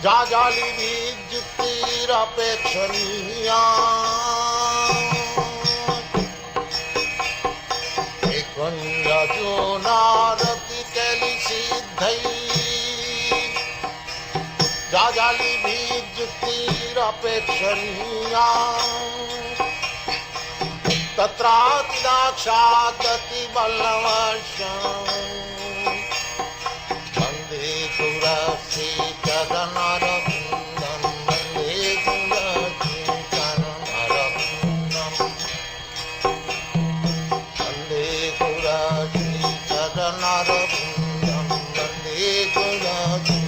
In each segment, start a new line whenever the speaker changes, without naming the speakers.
जाजाली भी जुक्तिरपेक्षणीया कुंजो नारति कैली सिद्धई जाजाली भी जुक्तिरपेक्षणीया तत्रातिदाक्षादति बलवशं वन्दे गुरश्री चरणरविन्दं वन्दे गुरश्री चरणरविन्दं वन्दे गुरश्री चरणरविन्दं वन्दे गुरश्री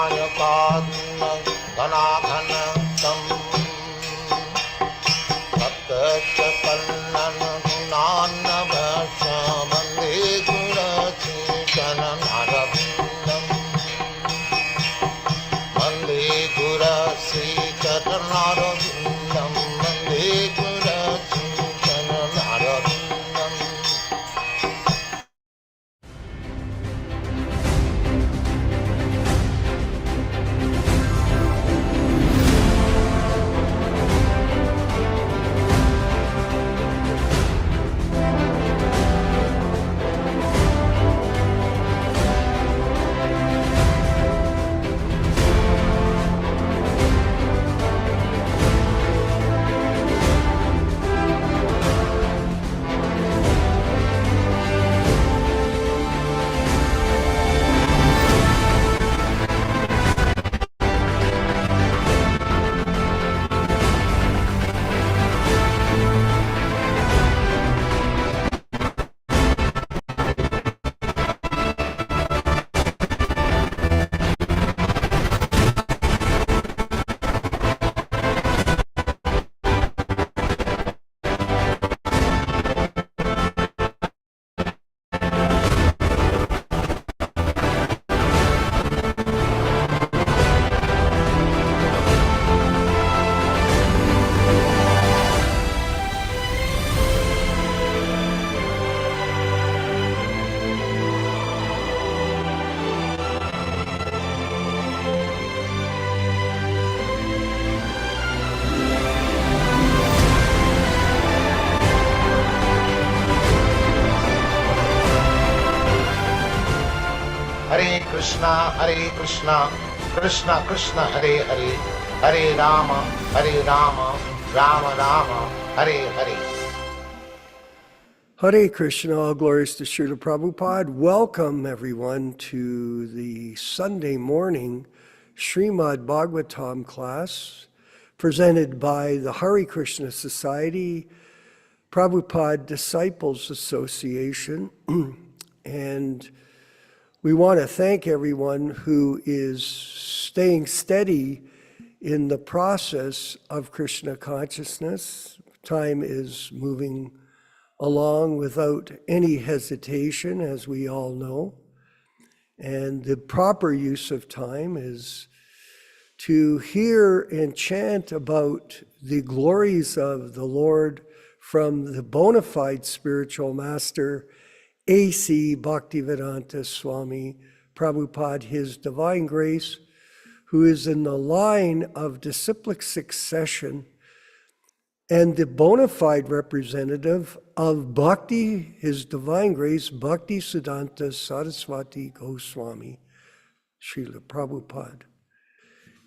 चरणरविन्दं धनाघनतं भक्तचकल्लन गुणान्नभश वन्दे गुरश्री चरणरविन्दं वन्दे गुरश्री चरणरविन्दं वन्दे गुरश्री चरणरविन्दम् Hare Krishna, Krishna Krishna Hare Hare, Hare Rama, Rama Rama, Hare Hare.
Hare Krishna, all glories to Srila Prabhupada. Welcome everyone to the Sunday morning Srimad Bhagavatam class presented by the Hare Krishna Society, Prabhupada Disciples Association, and we want to thank everyone who is staying steady in the process of Krishna consciousness. Time is moving along without any hesitation, as we all know. And the proper use of time is to hear and chant about the glories of the Lord from the bona fide spiritual master, A.C. Bhaktivedanta Swami Prabhupada, His Divine Grace, who is in the line of disciplic succession and the bona fide representative of Bhakti, His Divine Grace, Bhakti Siddhanta Saraswati Goswami, Srila Prabhupada.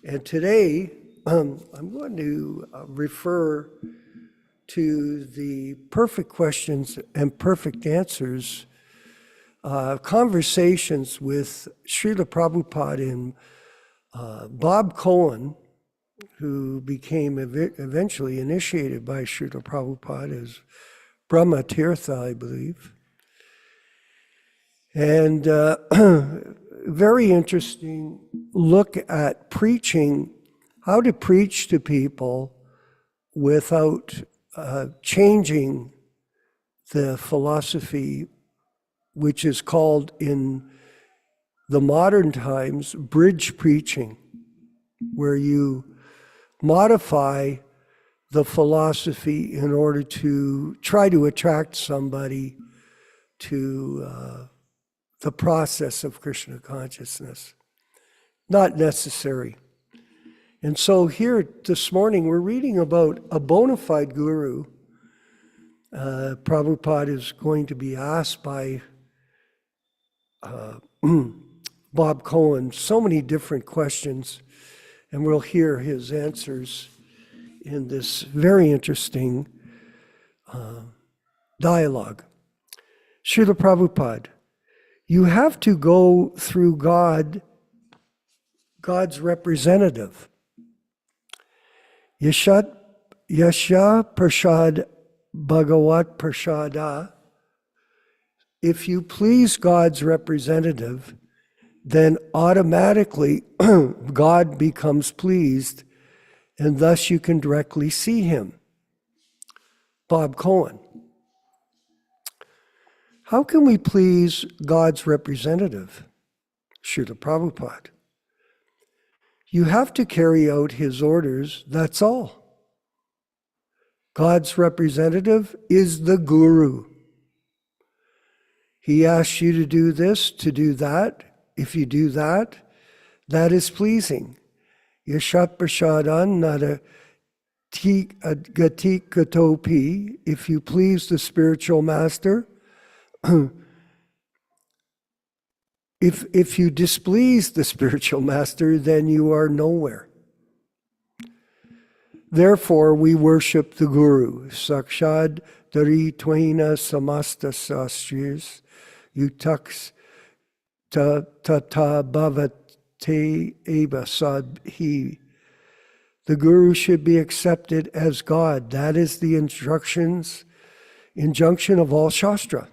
And today, I'm going to refer to the perfect questions and perfect answers, conversations with Srila Prabhupada and Bob Cohen, who became eventually initiated by Srila Prabhupada as Brahma Tirtha, I believe. And very interesting look at preaching, how to preach to people without changing the philosophy, which is called in the modern times bridge preaching. where you modify the philosophy in order to try to attract somebody to the process of Krishna consciousness. Not necessary. And so here this morning we're reading about a bona fide guru. Prabhupada is going to be asked by Bob Cohen so many different questions, and we'll hear his answers in this very interesting dialogue. Srila Prabhupada, you have to go through God's representative. Yasha Prasad Bhagavat Prasada. If you please God's representative, then automatically God becomes pleased, and thus you can directly see him. Bob Cohen. How can we please God's representative? Srila Prabhupada. You have to carry out his orders, that's all. God's representative is the guru. He asks you to do this, to do that. If you do that, that is pleasing. Yashat prasadan nada gati katopi. If you please the spiritual master, if you displease the spiritual master, then you are nowhere. Therefore, we worship the Guru. Sakshad dari twaina samasta sastris yutaks tata bhavate eva sadhi. The Guru should be accepted as God. That is the injunction of all Shastra.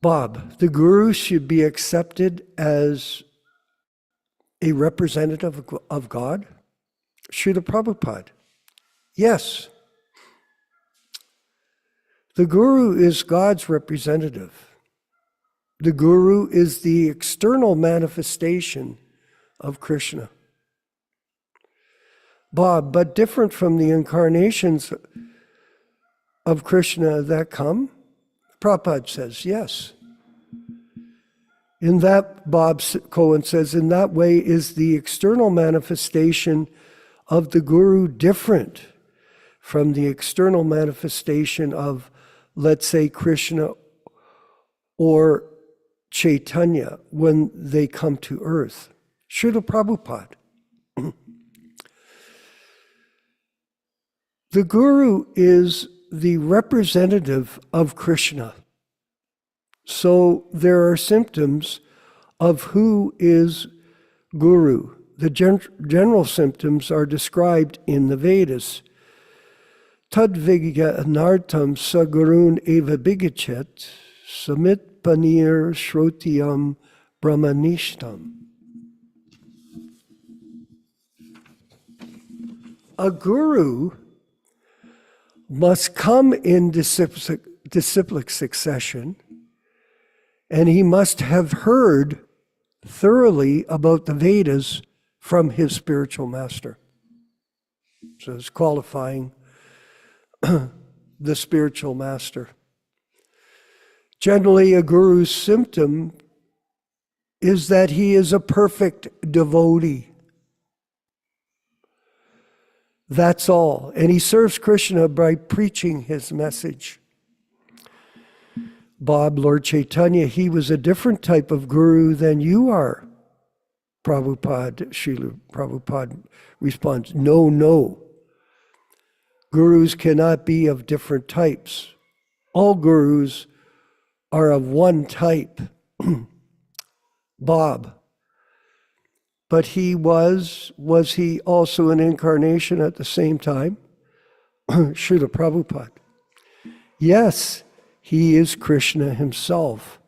Bob, the Guru should be accepted as a representative of God? Srila Prabhupada. Yes. The Guru is God's representative. The Guru is the external manifestation of Krishna. Bob, but different from the incarnations of Krishna that come? Prabhupada says, yes. In that, Bob Cohen says, in that way is the external manifestation of the Guru different from the external manifestation of, let's say, Krishna or Chaitanya when they come to earth. Srila Prabhupada. The Guru is the representative of Krishna. So there are symptoms of who is Guru. The general symptoms are described in the Vedas. Tadvigyanartam sagurun eva bigachet samit panir shrotiyam brahmanishtam. A guru must come in disciplic succession, and he must have heard thoroughly about the Vedas from his spiritual master. So it's qualifying the spiritual master. Generally, a guru's symptom is that he is a perfect devotee. That's all. And he serves Krishna by preaching his message. Bob, Lord Chaitanya, he was a different type of guru than you are. Prabhupada, Srila Prabhupada responds, no. Gurus cannot be of different types. All gurus are of one type. Bob. But he was he also an incarnation at the same time? Srila Prabhupada. Yes, he is Krishna himself,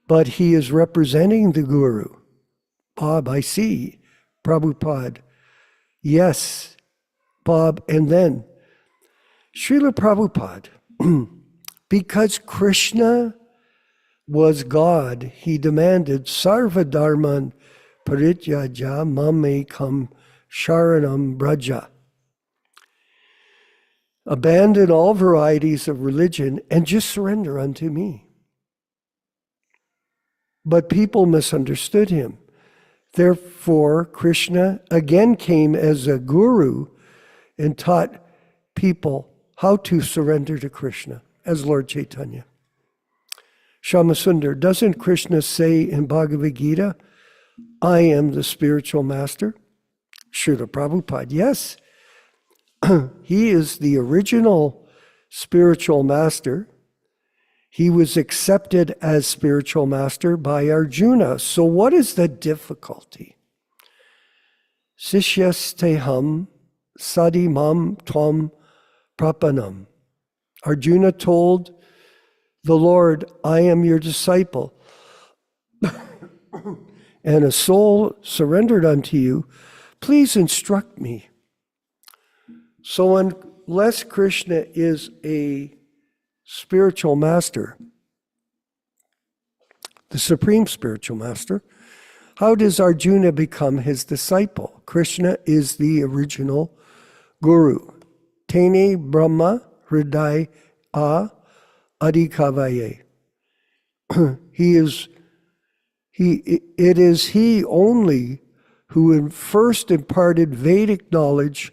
but he is representing the Guru. Bob, I see. Prabhupada. Yes, Bob, and then Srila Prabhupada. Because Krishna was God, he demanded Sarva Dharman parityaja mamekam sharanam braja. Abandon all varieties of religion and just surrender unto me. But people misunderstood him. Therefore, Krishna again came as a guru and taught people how to surrender to Krishna as Lord Chaitanya. Shamasundar, doesn't Krishna say in Bhagavad Gita, I am the spiritual master? Srila Prabhupada, yes. He is the original spiritual master. He was accepted as spiritual master by Arjuna. So what is the difficulty? Sishyasteham sadimam tvam prapanam. Arjuna told the Lord, I am your disciple. And a soul surrendered unto you. Please instruct me. So unless Krishna is a spiritual master, the supreme spiritual master, how does Arjuna become his disciple? Krishna is the original guru. Tene Brahma Hriday A Adhikavaye. It is he only who first imparted Vedic knowledge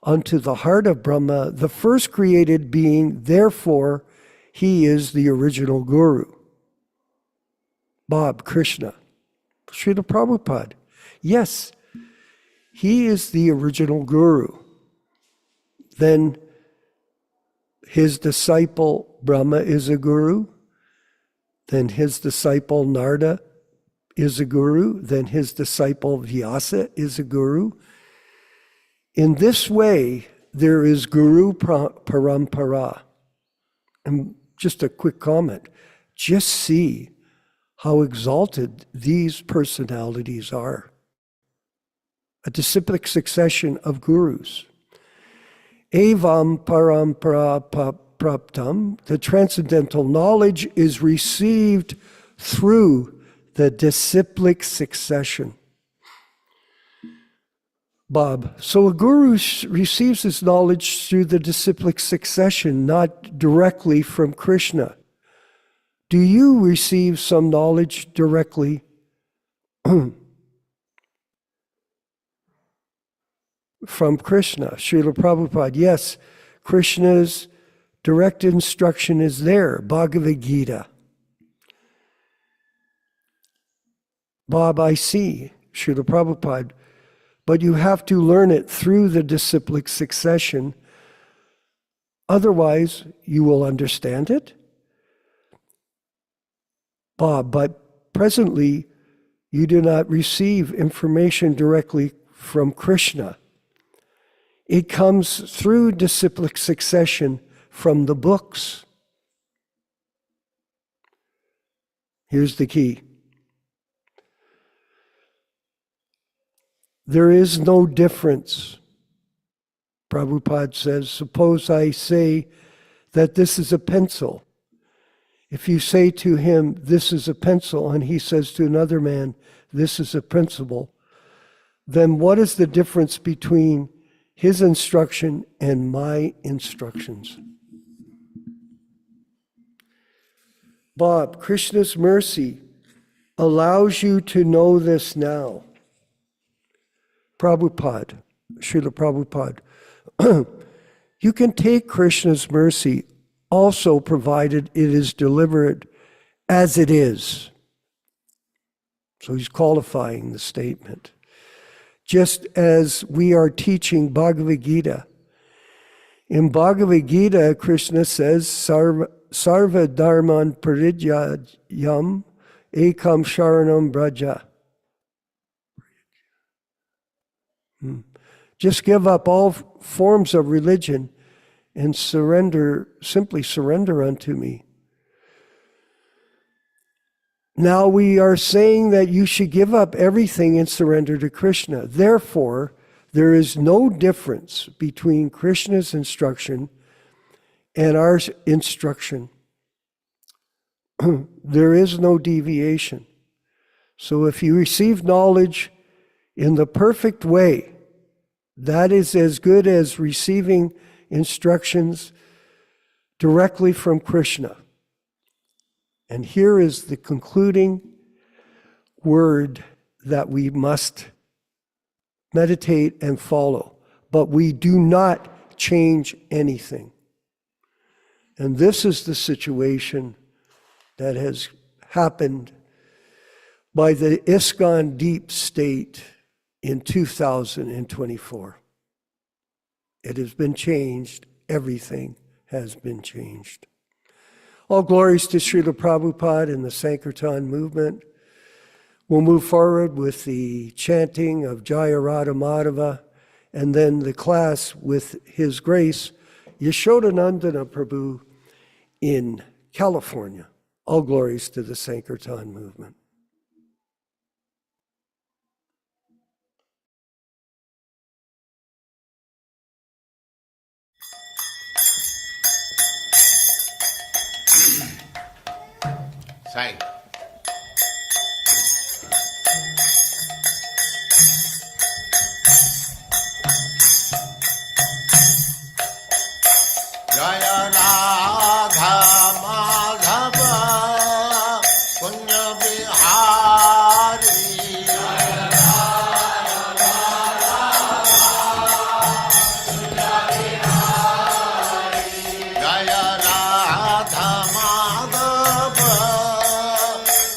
unto the heart of Brahma, the first created being. Therefore, he is the original guru. Bob, Krishna. Srila Prabhupada. Yes, he is the original guru. Then his disciple Brahma is a guru. Then his disciple Nārada is a guru. Then his disciple Vyāsa is a guru. In this way, there is Guru Parampara. And just a quick comment. Just see how exalted these personalities are. A disciplic succession of gurus. Evam parampara praptam, the transcendental knowledge is received through the disciplic succession. Bob, so a guru receives his knowledge through the disciplic succession, not directly from Krishna. Do you receive some knowledge directly from Krishna? Srila Prabhupada, yes, Krishna's direct instruction is there, Bhagavad Gita. Bob, I see, Srila Prabhupada, but you have to learn it through the disciplic succession. Otherwise, you will understand it. Bob, but presently, you do not receive information directly from Krishna. It comes through disciplic succession from the books. Here's the key. There is no difference. Prabhupada says, suppose I say that this is a pencil. If you say to him, this is a pencil, and he says to another man, this is a principle, then what is the difference between his instruction and my instructions? Bob, Krishna's mercy allows you to know this now. Prabhupada, Srila Prabhupada, you can take Krishna's mercy also provided it is delivered as it is. So he's qualifying the statement. Just as we are teaching Bhagavad Gita. In Bhagavad Gita, Krishna says, Sarva dharman parityayam ekam sharanam braja. Just give up all forms of religion and simply surrender unto me. Now we are saying that you should give up everything and surrender to Krishna. Therefore, there is no difference between Krishna's instruction and our instruction. There is no deviation. So if you receive knowledge in the perfect way, that is as good as receiving instructions directly from Krishna. And here is the concluding word that we must meditate and follow. But we do not change anything. And this is the situation that has happened by the ISKCON deep state in 2024. It has been changed. Everything has been changed. All glories to Srila Prabhupada and the Sankirtan movement. We'll move forward with the chanting of Jaya Radha Madhava, and then the class with His Grace, Yashodanandana Prabhu in California. All glories to the Sankirtan movement.
Sai. Jaya Radha Madhava Punya Bihari. Jaya Radha Madhava Punya Bihari. Jaya Radha Madhava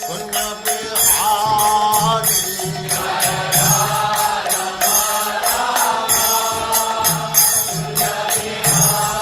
Punya Bihari. Jaya Radha Madhava Punya Bihari.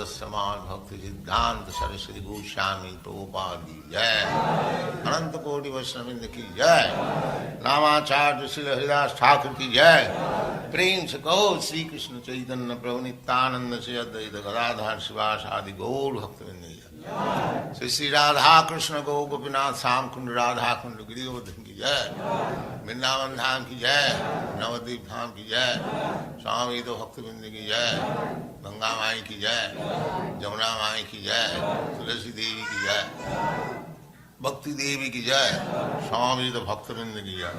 समाज भक्ति सिद्धांत सरस्वती गोस्वामी प्रभुपाद की जय, अनंत कोटि वैष्णववृंद की जय, रामाचार्य श्री हरिदास ठाकुर की जय। प्रेम से कहो श्री कृष्ण चैतन्य प्रभु नित्यानंद से अद्वैत गदाधर शिवासादि गौर भक्तवृंद की जय। श्री श्री राधा कृष्ण गौ गोपीनाथ श्याम कुंड राधा कुंड गिरिवर्धन की जय, वृंदावन धाम की जय, नवद्वीप धाम की जय, स्वामी तो भक्तवृंद की जय, गंगा माई की जय, जमुना माई की जय, तुलसी देवी की जय, भक्ति देवी की जय, स्वामी तो भक्तवृंद की जय।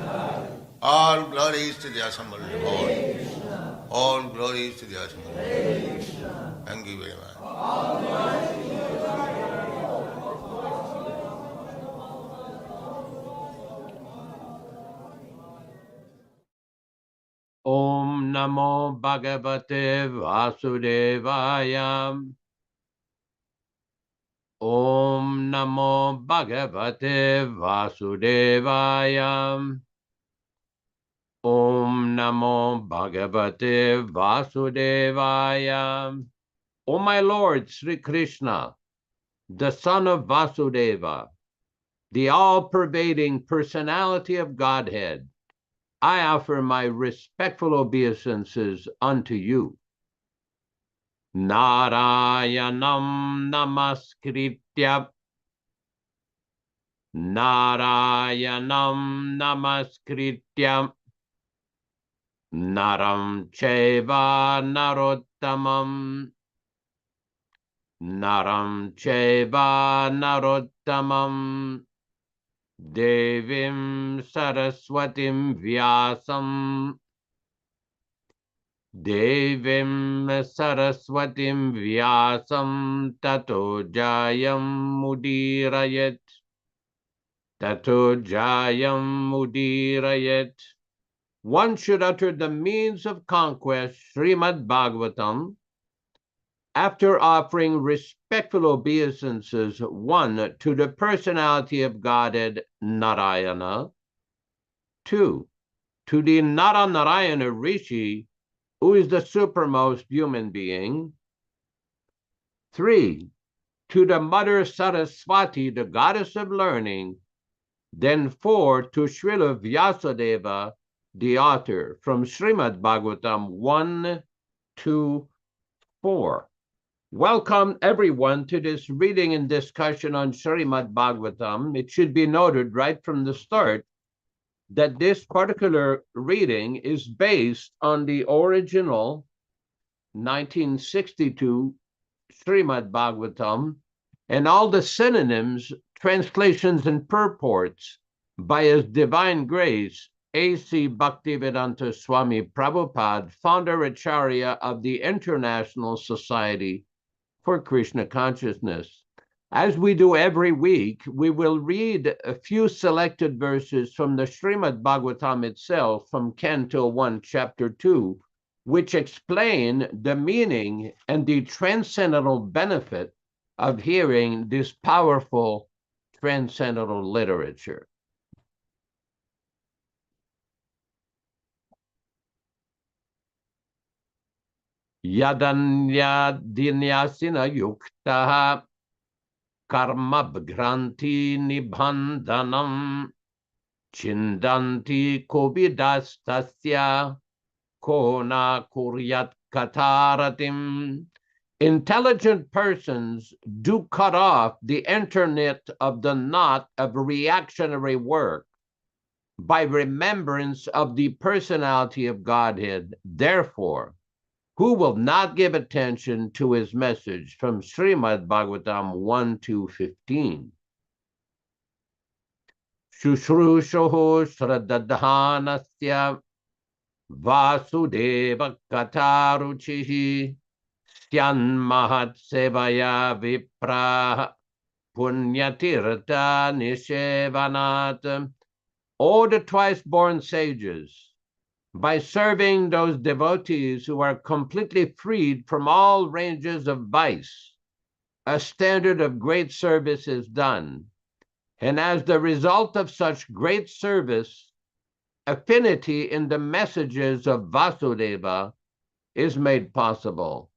All glories to the assembled Lord. All glories to the assembled Lord. Thank you very much.
Om Namo Bhagavate Vasudevaya. Om Namo Bhagavate Vasudevaya. Om Namo Bhagavate Vasudevaya. O my Lord Sri Krishna, the son of Vasudeva, the all-pervading personality of Godhead, I offer my respectful obeisances unto you. Narayanam namaskritya. Narayanam namaskritya. Naram cheva narottamam. Naram cheva narottamam. Devim Saraswatim Vyasam. Devim Saraswatim Vyasam Tato Jayam Mudirayat. Tato Jayam Mudirayat. One should utter the means of conquest, Srimad Bhagavatam, after offering respectful obeisances, one, to the personality of Godhead, Narayana, two, to the Narayana Rishi, who is the supermost human being, three, to the Mother Saraswati, the goddess of learning, then four, to Śrī Vyāsadeva, the author, from Srimad Bhagavatam 1 to 4. Welcome everyone to this reading and discussion on Srimad Bhagavatam. It should be noted right from the start that this particular reading is based on the original 1962 Srimad Bhagavatam and all the synonyms, translations, and purports by His Divine Grace, A.C. Bhaktivedanta Swami Prabhupada, founder Acharya of the International Society for Krishna Consciousness. As we do every week, we will read a few selected verses from the Srimad Bhagavatam itself, from Canto 1, Chapter 2, which explain the meaning and the transcendental benefit of hearing this powerful transcendental literature. Yadanya dinyasina yuktaha karma bhranti nibandhanam chindanti kobidastasya kona kuryat kataratim. Intelligent persons do cut off the internet of the knot of reactionary work by remembrance of the personality of Godhead. Therefore, who will not give attention to his message, from Srimad Bhagavatam 1 to 15. Shushrushoho Shraddadhanasya Vasudeva Kataruchihi Syanmahat Sevaya Vipra Punyatirtha Nishevanat. O the twice-born sages, by serving those devotees who are completely freed from all ranges of vice, a standard of great service is done. And as the result of such great service, affinity in the messages of Vasudeva is made possible.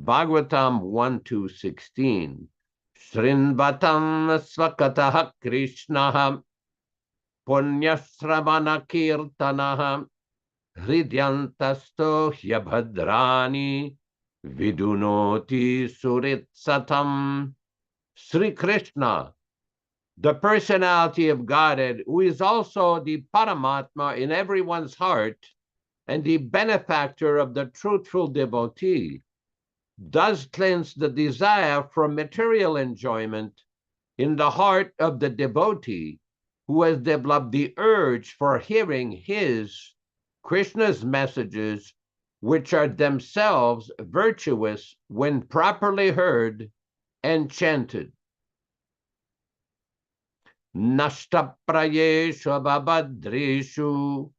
Bhagavatam 1:2-16. Shrinvatam svakataha Krishnaha punyasravana kirtanaha hridyantasto hyabhadrani vidunoti suritsatam. Sri Krishna, the personality of Godhead, who is also the Paramatma in everyone's heart and the benefactor of the truthful devotee, does cleanse the desire for material enjoyment in the heart of the devotee who has developed the urge for hearing his, Krishna's messages, which are themselves virtuous when properly heard and chanted. Nashtaprayeshu babadrishu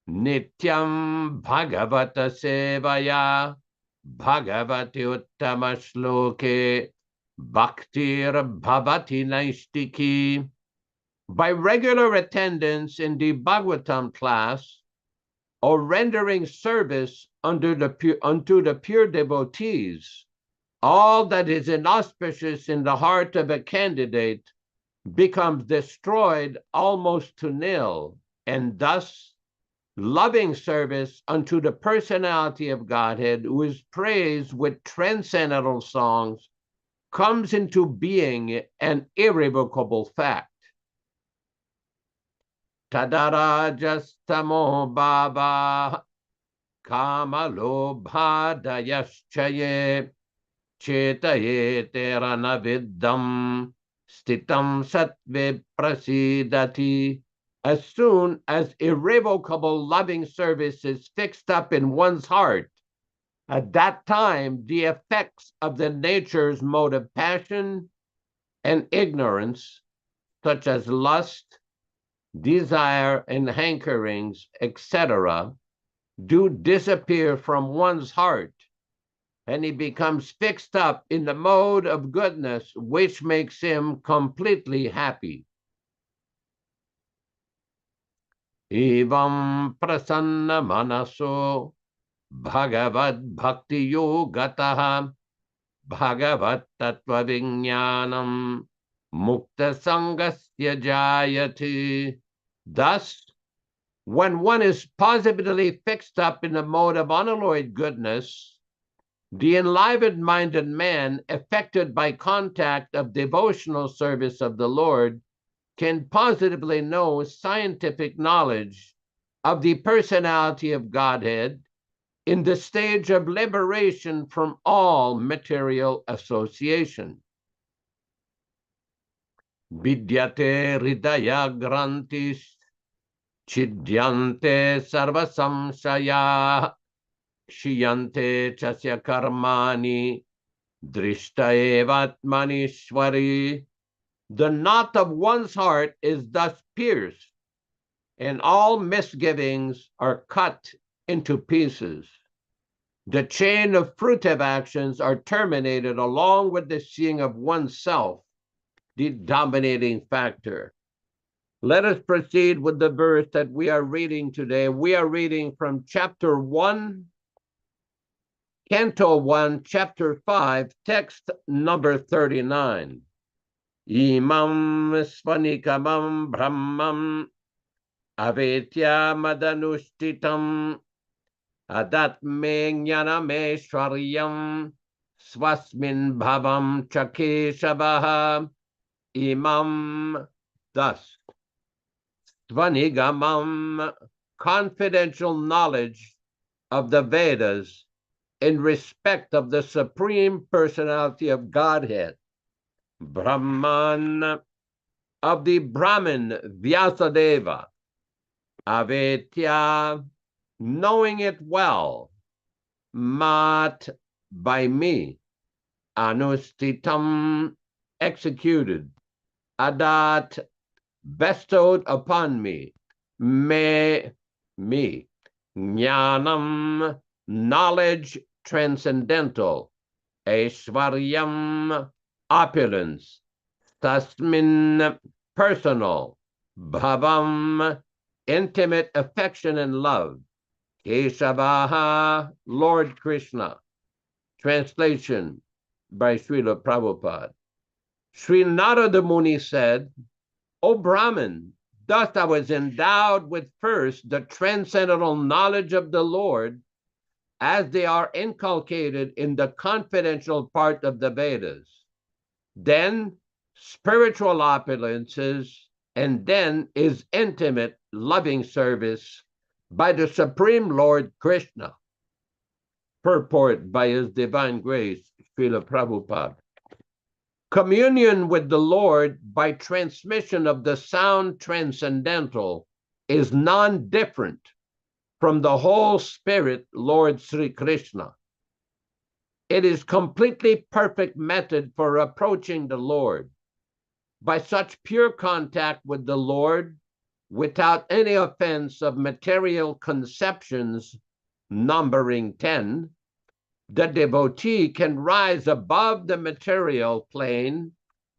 nityam bhagavata sevaya bhagavati uttama shloke bhaktir bhavati naistiki. By regular attendance in the Bhagavatam class or rendering service unto the pure devotees, all that is inauspicious in the heart of a candidate becomes destroyed almost to nil, and thus loving service unto the personality of Godhead, who is praised with transcendental songs, comes into being an irrevocable fact. Tadarajastamo bhava kamalobhadayaschaye chetayete ranaviddam stitam sattve prasidati. As soon as irrevocable loving service is fixed up in one's heart, at that time the effects of the nature's mode of passion and ignorance, such as lust, desire, and hankerings, etc., do disappear from one's heart, and he becomes fixed up in the mode of goodness, which makes him completely happy. Evam prasanna manaso bhagavad bhakti yogataha bhagavat tattva vijnanam mukta sangasya jayati. Thus, when one is positively fixed up in the mode of unalloyed goodness, the enlivened-minded man, affected by contact of devotional service of the Lord, can positively know scientific knowledge of the personality of Godhead in the stage of liberation from all material association. Vidyate hridaya grantis chidyante sarva samshaya kshiyante chasya karmani drishta evatmanishwari. The knot of one's heart is thus pierced, and all misgivings are cut into pieces. The chain of fruitive actions are terminated along with the seeing of oneself, the dominating factor. Let us proceed with the verse that we are reading today. We are reading from chapter 1, Canto 1, chapter 5, text number 39. Imam svanikamam brahmam avetya madanushtitam adatme jnanameshwaryam swasmin bhavam chakeshabaha. Imam, thus. Svanigamam, confidential knowledge of the Vedas in respect of the Supreme Personality of Godhead. Brahman, of the Brahmin Vyāsadeva. Avetya, knowing it well. Mat, by me. Anustitam, executed. Adat, bestowed upon me. Me, Jnanam, knowledge transcendental. Aishwaryam, opulence. Tasmin, personal. Bhavam, intimate affection and love. Keshavaha, Lord Krishna. Translation by Srila Prabhupada. Sri Nārada Muni said, O Brahman, thus I was endowed with first the transcendental knowledge of the Lord, as they are inculcated in the confidential part of the Vedas, then spiritual opulences, and then is intimate loving service by the Supreme Lord Krishna. Purport by His Divine Grace, Srila Prabhupada. Communion with the Lord by transmission of the sound transcendental is non-different from the whole spirit Lord Sri Krishna. It is completely perfect method for approaching the Lord. By such pure contact with the Lord, without any offense of material conceptions, numbering 10, the devotee can rise above the material plane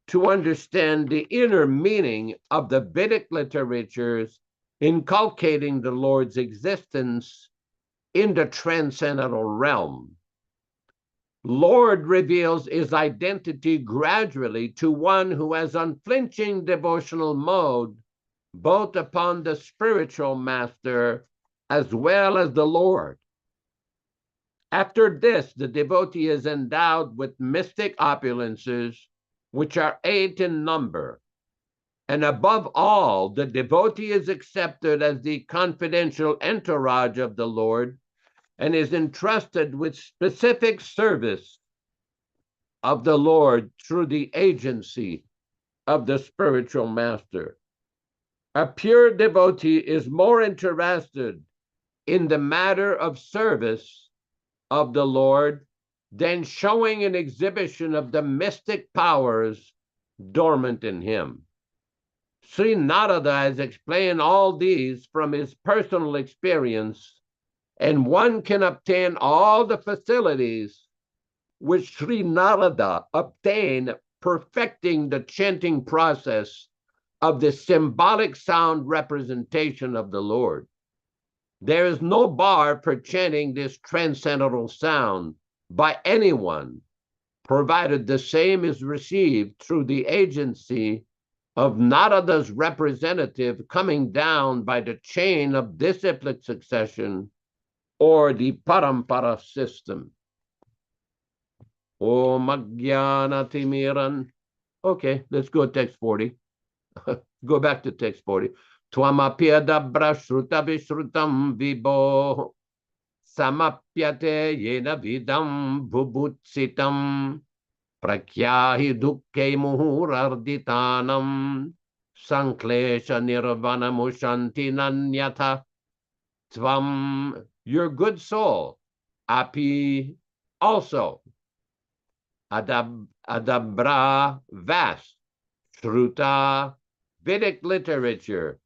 to understand the inner meaning of the Vedic literatures inculcating the Lord's existence in the transcendental realm. Lord reveals his identity gradually to one who has unflinching devotional mode, both upon the spiritual master as well as the Lord. After this, the devotee is endowed with mystic opulences, which are 8 in number. And above all, the devotee is accepted as the confidential entourage of the Lord and is entrusted with specific service of the Lord through the agency of the spiritual master. A pure devotee is more interested in the matter of service of the Lord than showing an exhibition of the mystic powers dormant in him. Sri Nārada has explained all these from his personal experience, and one can obtain all the facilities which Sri Nārada obtained perfecting the chanting process of the symbolic sound representation of the Lord. There is no bar for chanting this transcendental sound by anyone, provided the same is received through the agency of Nārada's representative coming down by the chain of disciplic succession or the parampara system. Om Ajnana Timiran. Okay, let's go to text 40. Go back to text 40. Tvamapyadabra shruta vishrutam vibho samapyate yena vidam bhubutsitam prakyahi dukke muhurarditanam sanklesha nirvanamushanti nanyatha tvam, your good soul, api, also, adabra, vast, shruta, Vedic literature,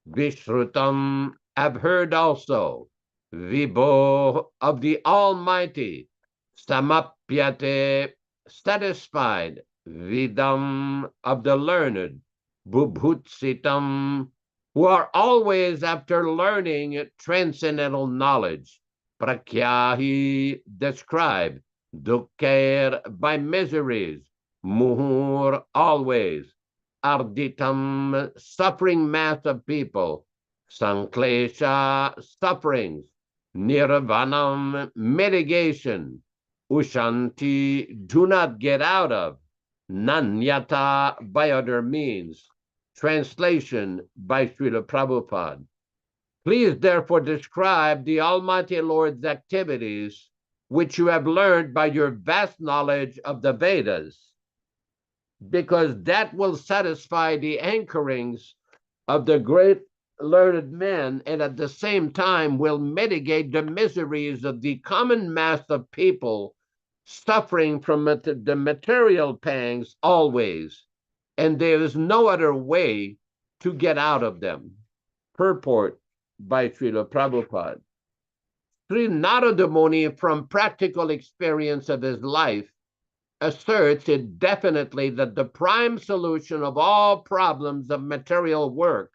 vishrutam, have heard also, vibho, of the Almighty, samapyate, satisfied, vidam, of the learned, bubhutsitam, who are always after learning transcendental knowledge, prakyahi, described, dukkher, by miseries, muhur, always, arditam, suffering mass of people, sanklesha, sufferings, nirvanam, mitigation, ushanti, do not get out of, nanyata, by other means. Translation by Srila Prabhupada. Please therefore describe the Almighty Lord's activities which you have learned by your vast knowledge of the Vedas, because that will satisfy the anchorings of the great learned men and at the same time will mitigate the miseries of the common mass of people suffering from the material pangs always, and there is no other way to get out of them. Purport by Srila Prabhupada. Sri Nārada Muni, from practical experience of his life, asserts it definitely that the prime solution of all problems of material work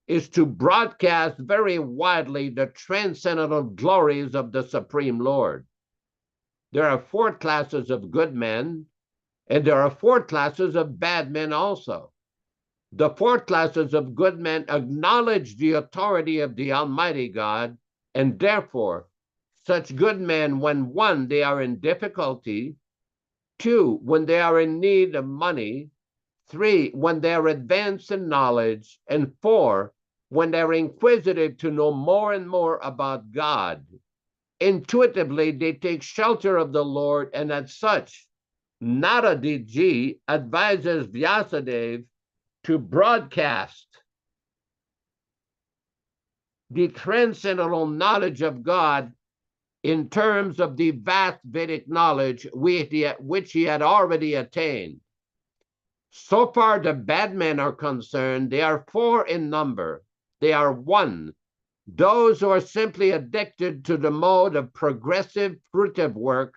is to broadcast very widely the transcendental glories of the Supreme Lord. there are 4 classes of good men, and there are 4 classes of bad men also. The 4 classes of good men acknowledge the authority of the Almighty God, and therefore, such good men, when 1, they are in difficulty, 2, when they are in need of money, 3, when they are advanced in knowledge, and 4, when they're inquisitive to know more and more about God. Intuitively, they take shelter of the Lord, and as such, Nārada ji advises Vyāsadeva to broadcast the transcendental knowledge of God in terms of the vast Vedic knowledge which he had already attained. So far, the bad men are concerned, they are 4 in number. They are 1, those who are simply addicted to the mode of progressive fruitive work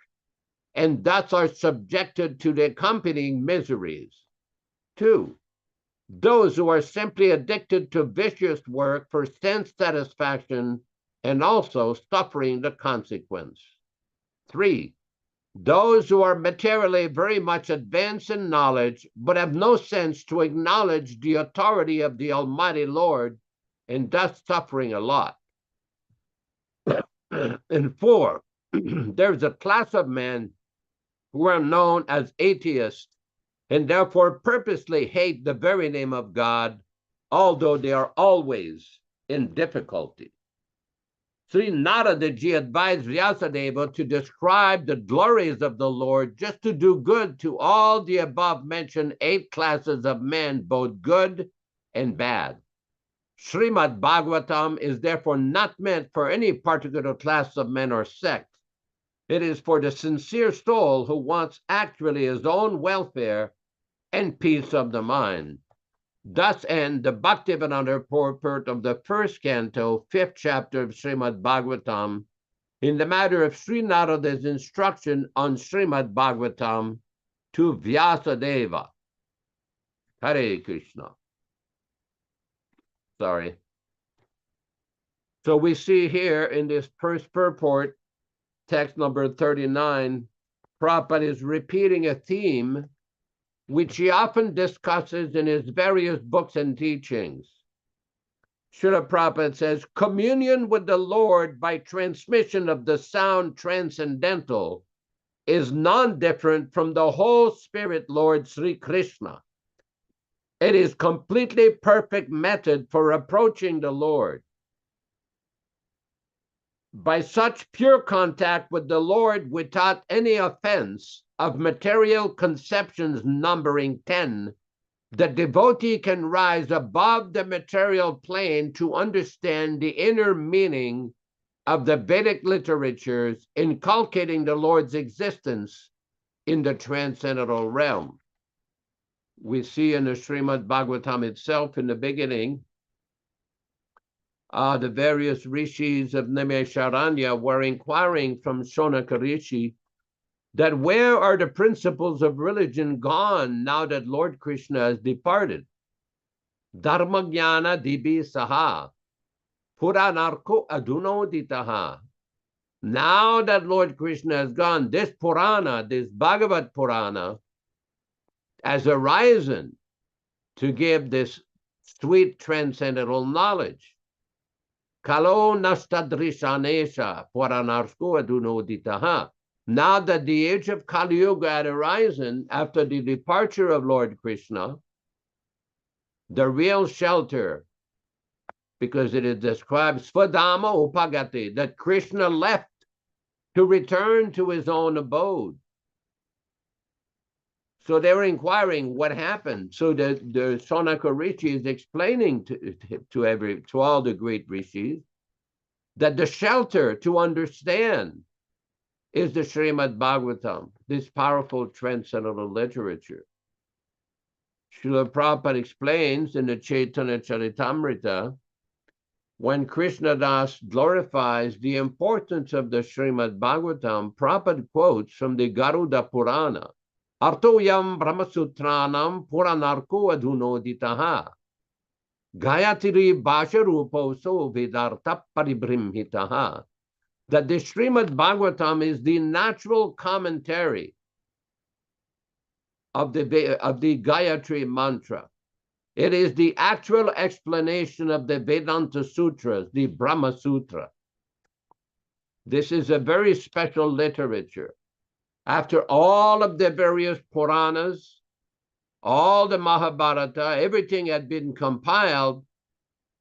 and thus are subjected to the accompanying miseries. 2, those who are simply addicted to vicious work for sense satisfaction and also suffering the consequence. 3, those who are materially very much advanced in knowledge but have no sense to acknowledge the authority of the Almighty Lord and thus suffering a lot. And 4, there's a class of men who are known as atheists and therefore purposely hate the very name of God, although they are always in difficulty. Sri Nārada ji advised Vyāsadeva to describe the glories of the Lord just to do good to all the above-mentioned 8 classes of men, both good and bad. Śrīmad Bhagavatam is therefore not meant for any particular class of men or sect. It is for the sincere soul who wants actually his own welfare and peace of the mind. Thus end the Bhaktivedanta purport of the 1st canto, 5th chapter of Śrīmad Bhagavatam, in the matter of Sri Nārada's instruction on Śrīmad Bhagavatam to Vyāsadeva. Hare Krishna. Sorry. So we see here in this first purport, text number 39, Prabhupada is repeating a theme which he often discusses in his various books and teachings. Srila Prabhupada says, communion with the Lord by transmission of the sound transcendental is non-different from the whole Spirit Lord Sri Krishna. It is completely perfect method for approaching the Lord. By such pure contact with the Lord without any offense of material conceptions numbering 10, the devotee can rise above the material plane to understand the inner meaning of the Vedic literatures, inculcating the Lord's existence in the transcendental realm. We see in the Śrīmad Bhagavatam itself in the beginning, the various rishis of Nimesharanya were inquiring from Shonaka Rishi that where are the principles of religion gone now that Lord Krishna has departed? Dharmajnana dibi saha, puranarko adunoditaha. Now that Lord Krishna has gone, this Purana, this Bhagavad Purana, has arisen to give this sweet transcendental knowledge. Kalo nastadrishanesha puranarko adunoditaha. Now that the age of Kali Yuga had arisen after the departure of Lord Krishna, the real shelter, because it is described Svadama Upagati, that Krishna left to return to his own abode. So they were inquiring what happened. So the Shonaka Rishi is explaining to all the great rishis that the shelter to understand is the Śrīmad Bhagavatam, this powerful transcendental literature. Srila Prabhupada explains in the Chaitanya Charitamrita, when Krishna Das glorifies the importance of the Śrīmad Bhagavatam, Prabhupada quotes from the Garuda Purana, Artoyam Brahmasutranam Puranarko Adunoditaha, Gayatri Bhasharupo So Vedartha Paribrimhitaha. that the Śrīmad Bhagavatam is the natural commentary of the Gayatri mantra. It is the actual explanation of the Vedanta Sutras, the Brahma Sutra. This is a very special literature. After all of the various Puranas, all the Mahabharata, everything had been compiled,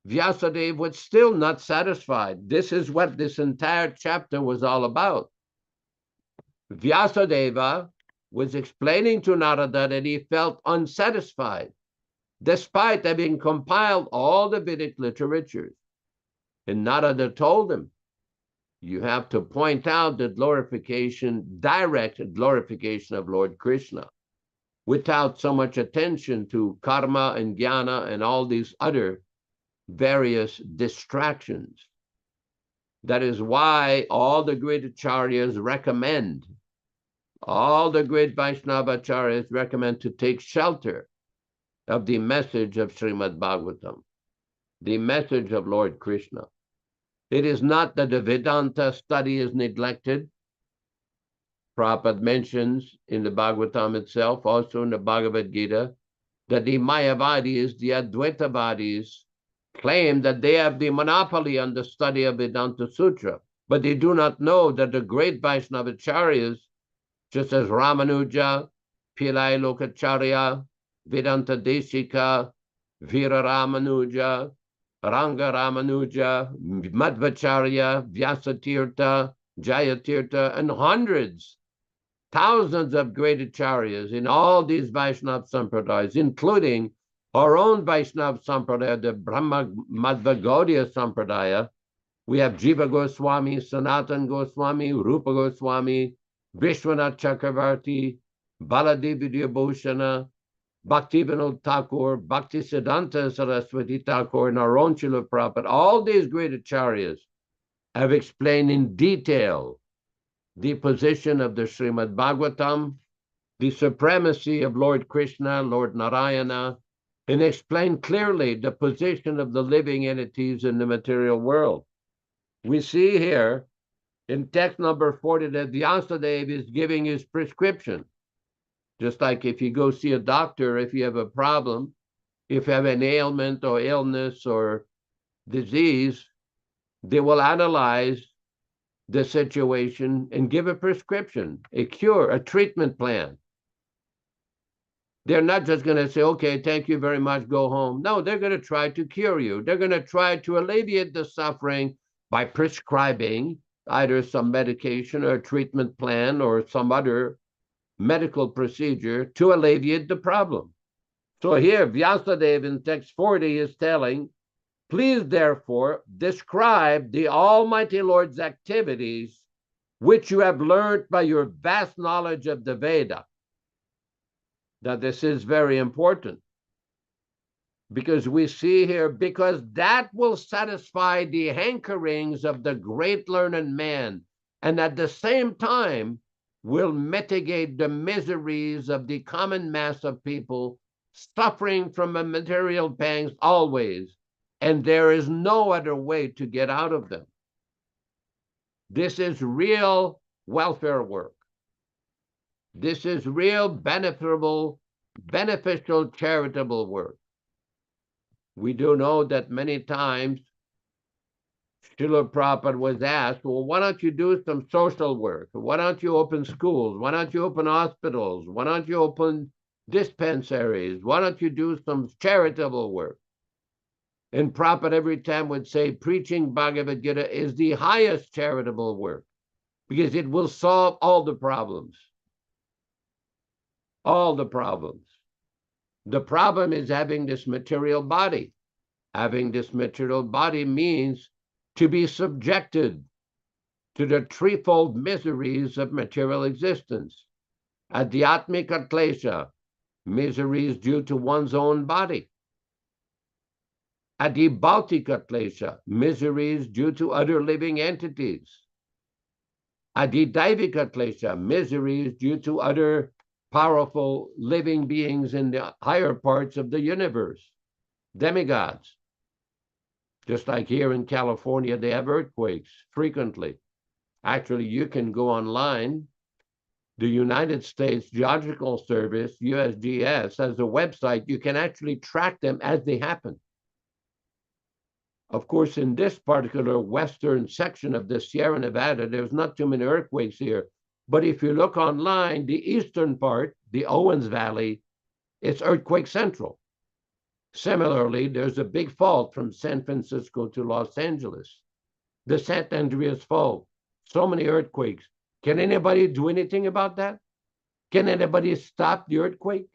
Vyasadeva was still not satisfied. This is what this entire chapter was all about. Vyasadeva was explaining to Nārada that he felt unsatisfied, despite having compiled all the Vedic literatures. And Nārada told him, you have to point out the glorification, direct glorification of Lord Krishna, without so much attention to karma and jnana and all these other various distractions. That is why all the great acharyas recommend, all the great Vaishnava acharyas recommend to take shelter of the message of Śrīmad Bhagavatam, the message of Lord Krishna. It is not that the Vedanta study is neglected. Prabhupada mentions in the Bhagavatam itself, also in the Bhagavad Gita, that the Mayavadis, the Advaitavadis, claim that they have the monopoly on the study of Vedanta Sutra, but they do not know that the great Vaishnavacharyas, just as Ramanuja, Pillai Lokacharya, Vedanta Desika, Veera Ramanuja, Ranga Ramanuja, Madhvacharya, Vyasatirtha, Jayatirtha, and hundreds, thousands of great acharyas in all these Vaishnava Sampradayas, including our own Vaishnava Sampradaya, the Brahma Madhva Gaudiya Sampradaya. We have Jiva Goswami, Sanatan Goswami, Rupa Goswami, Vishwanath Chakravarti, Baladevi Bhushana, Bhaktivinoda Thakur, Bhaktisiddhanta Saraswati Thakur, and our own Srila Prabhupada. All these great acharyas have explained in detail the position of the Śrīmad Bhagavatam, the supremacy of Lord Krishna, Lord Narayana, and explained clearly the position of the living entities in the material world. We see here in text number 40 that Vyasadeva is giving his prescription. Just like if you go see a doctor, if you have a problem, if you have an ailment or illness or disease, they will analyze the situation and give a prescription, a cure, a treatment plan. They're not just going to say, okay, thank you very much, go home. No, they're going to try to cure you. They're going to try to alleviate the suffering by prescribing either some medication or a treatment plan or some other medical procedure to alleviate the problem. So here, Vyasadeva in text 40 is telling, please therefore describe the Almighty Lord's activities which you have learned by your vast knowledge of the Veda. Now this is very important because we see here, because that will satisfy the hankerings of the great learned man, and at the same time will mitigate the miseries of the common mass of people suffering from a material pangs always, and there is no other way to get out of them. This is real welfare work. This is real beneficial, charitable work. We do know that many times Srila Prabhupada was asked, well, why don't you do some social work? Why don't you open schools? Why don't you open hospitals? Why don't you open dispensaries? Why don't you do some charitable work? And Prabhupada every time would say, preaching Bhagavad Gita is the highest charitable work because it will solve all the problems. All the problems. The problem is having this material body. Having this material body means to be subjected to the threefold miseries of material existence. Adhyatmika klesha, miseries due to one's own body. Adhibhautika klesha, miseries due to other living entities. Adhidaivika klesha, miseries due to other powerful living beings in the higher parts of the universe, demigods. Just like here in California, they have earthquakes frequently. Actually, you can go online. The United States Geological Service, USGS, has a website. You can actually track them as they happen. Of course, in this particular western section of the Sierra Nevada, there's not too many earthquakes here. But if you look online, the eastern part, the Owens Valley, it's earthquake central. Similarly, there's a big fault from San Francisco to Los Angeles, the San Andreas Fault. So many earthquakes. Can anybody do anything about that? Can anybody stop the earthquake?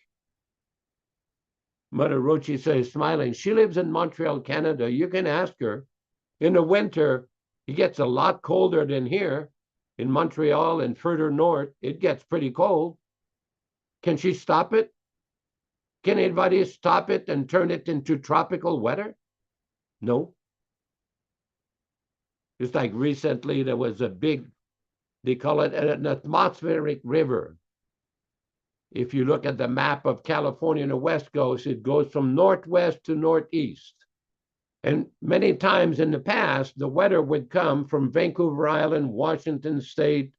Mother Rochi says, smiling. She lives in Montreal, Canada. You can ask her. In the winter, it gets a lot colder than here. In Montreal and further north, it gets pretty cold. Can she stop it? Can anybody stop it and turn it into tropical weather? No. It's like recently there was a big, they call it an atmospheric river. If you look at the map of California and the West Coast, it goes from northwest to northeast. And many times in the past, the weather would come from Vancouver Island, Washington State,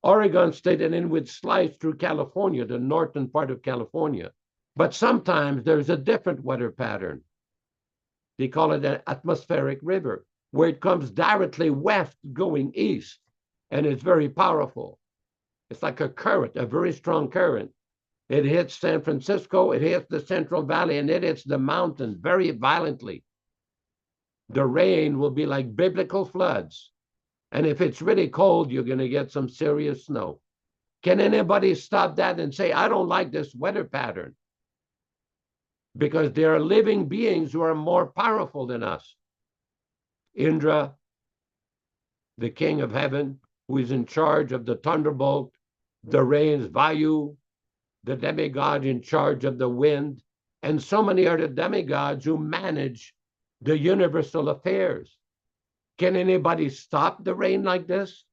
Oregon State, and then would slice through California, the northern part of California. But sometimes there's a different weather pattern. They call it an atmospheric river, where it comes directly west going east, and it's very powerful. It's like a current, a very strong current. It hits San Francisco, it hits the Central Valley, and it hits the mountains very violently. The rain will be like biblical floods. And if it's really cold, you're going to get some serious snow. Can anybody stop that and say, I don't like this weather pattern? Because there are living beings who are more powerful than us. Indra, the king of heaven, who is in charge of the thunderbolt, the rains, Vayu, the demigod in charge of the wind, and so many other demigods who manage the universal affairs. Can anybody stop the rain like this?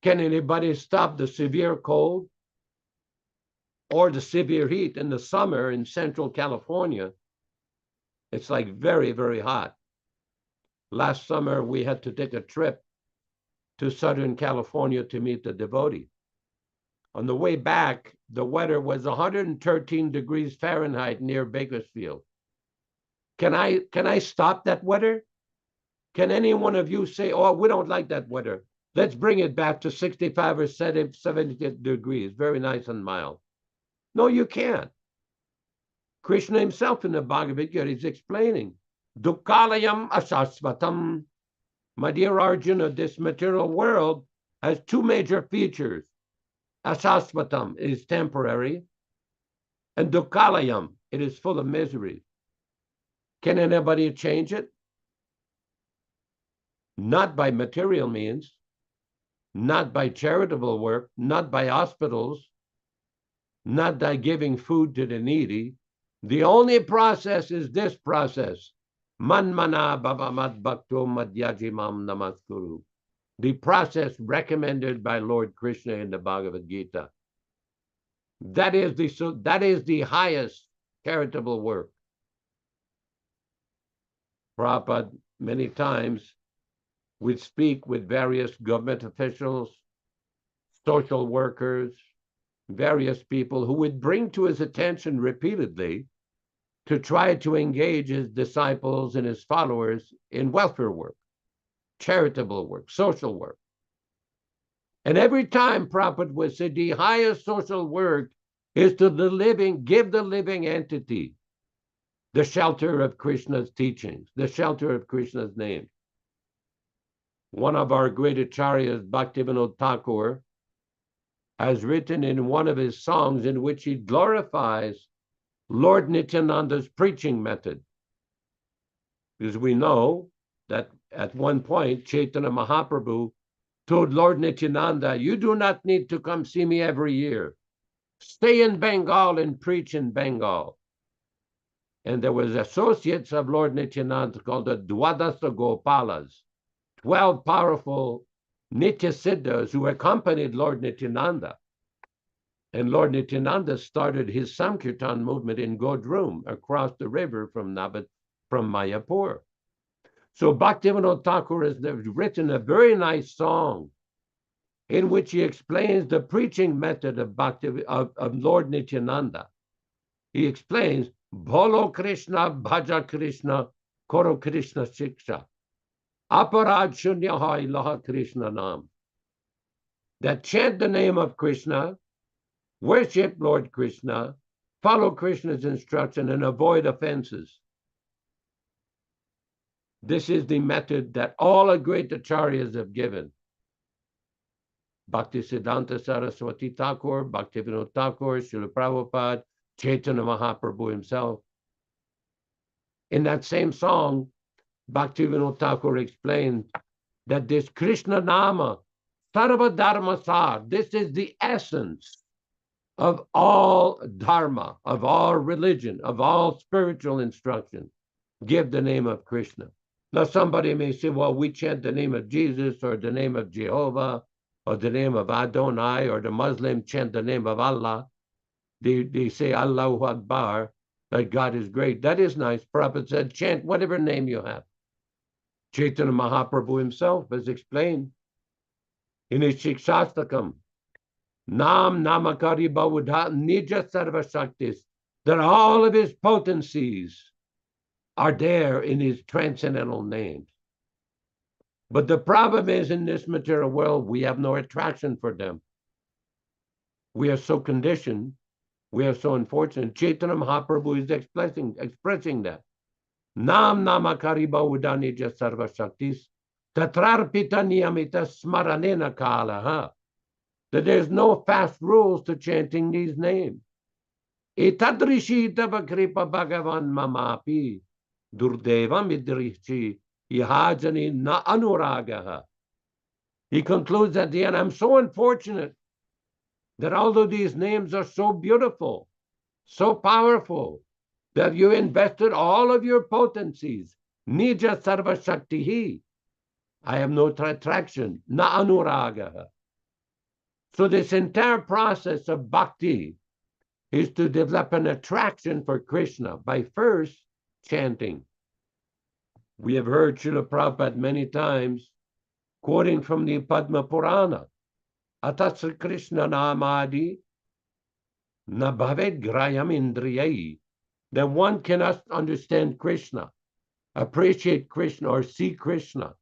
Can anybody stop the severe cold or the severe heat in the summer in Central California? It's like very, very hot. Last summer, we had to take a trip to Southern California to meet the devotee. On the way back, the weather was 113 degrees Fahrenheit near Bakersfield. Can I stop that weather? Can any one of you say, oh, we don't like that weather. Let's bring it back to 65 or 70 degrees, very nice and mild. No, you can't. Krishna himself in the Bhagavad Gita is explaining, Dukkalayam asasvatam. My dear Arjuna, this material world has two major features. Asasvatam, it is temporary, and Dukkalayam, it is full of misery. Can anybody change it? Not by material means, not by charitable work, not by hospitals, not by giving food to the needy. The only process is this process. Manmana bhavamad bhakto madhyajimam namaskuru. The process recommended by Lord Krishna in the Bhagavad Gita. That is the highest charitable work. Prabhupada, many times, we speak with various government officials, social workers, various people who would bring to his attention repeatedly to try to engage his disciples and his followers in welfare work, charitable work, social work. And every time Prabhupada would say the highest social work is to the living, give the living entity the shelter of Krishna's teachings, the shelter of Krishna's name. One of our great acharyas, Bhaktivinoda Thakur, has written in one of his songs in which he glorifies Lord Nityananda's preaching method. Because we know that at one point, Chaitanya Mahaprabhu told Lord Nityananda, you do not need to come see me every year. Stay in Bengal and preach in Bengal. And there was associates of Lord Nityananda called the Dwadasa Gopalas, 12 powerful Nitya Siddhas who accompanied Lord Nityananda. And Lord Nityananda started his Sankirtan movement in Godrum across the river from Mayapur. So Bhaktivinoda Thakur has written a very nice song in which he explains the preaching method of Lord Nityananda. He explains, Bolo Krishna, Bhaja Krishna, Koro Krishna Shiksha, Aparad Shunyaha Ilaha Krishna Nam. That chant the name of Krishna, worship Lord Krishna, follow Krishna's instruction, and avoid offenses. This is the method that all the great acharyas have given. Bhaktisiddhanta Saraswati Thakur, Bhaktivinoda Thakur, Srila Prabhupada, Chaitanya Mahaprabhu himself. In that same song, Bhaktivinoda Thakur explained that this Krishna Nama, Sarva Dharma Sar, this is the essence of all dharma, of all religion, of all spiritual instruction. Give the name of Krishna. Now somebody may say, well, we chant the name of Jesus or the name of Jehovah or the name of Adonai, or the Muslim chant the name of Allah. They say Allahu Akbar, that God is great. That is nice. Prabhupada said, chant whatever name you have. Chaitanya Mahaprabhu himself has explained in his Shikshastakam, Nam Namakari Bhavudha Nija Sarva Shaktis, that all of his potencies are there in his transcendental names. But the problem is, in this material world, we have no attraction for them. We are so conditioned, we are so unfortunate. Chaitanya Mahaprabhu is expressing that. Nam Namakari Bhavudha Nija Sarva Shaktis, Tatrarpita Niyamita Smaranena Kalaha. That there's no fast rules to chanting these names. Etadrishita Vakripa Bhagavan Mamapi, Durdeva Midrichi, Ihajani Na Anuragaha. He concludes at the end, I'm so unfortunate that although these names are so beautiful, so powerful, that you invested all of your potencies, Nija Sarva Shaktihi, I have no attraction, Na Anuragaha. So this entire process of bhakti is to develop an attraction for Krishna by first chanting. We have heard Srila Prabhupada many times quoting from the Padma Purana, Atasya Krishna Namadi Na Bhaved Grayam Indriyai, that one cannot understand Krishna, appreciate Krishna, or see Krishna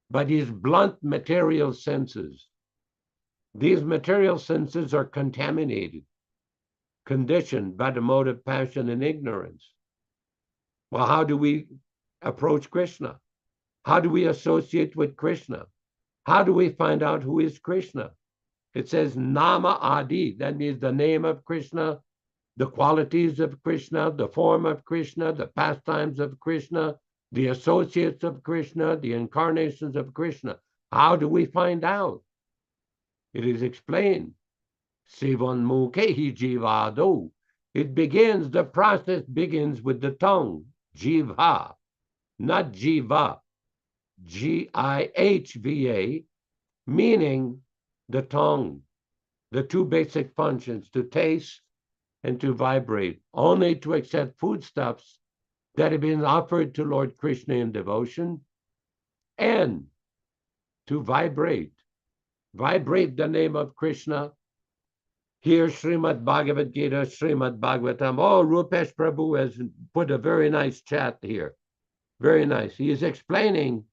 by these blunt material senses. These material senses are contaminated, conditioned by the mode of passion and ignorance. Well, how do we approach Krishna? How do we associate with Krishna? How do we find out who is Krishna? It says Nama Adi, that means the name of Krishna, the qualities of Krishna, the form of Krishna, the pastimes of Krishna, the associates of Krishna, the incarnations of Krishna. How do we find out? It is explained. Sivan Mukehi Jivado. It begins, the process begins with the tongue. Jiva, not Jiva. G-I-H-V-A, meaning the tongue. The two basic functions, to taste and to vibrate, only to accept foodstuffs that have been offered to Lord Krishna in devotion, and to vibrate the name of Krishna. Here, Srimad Bhagavad Gita, Srimad Bhagavatam. Oh, Rupesh Prabhu has put a very nice chat here. Very nice. He is explaining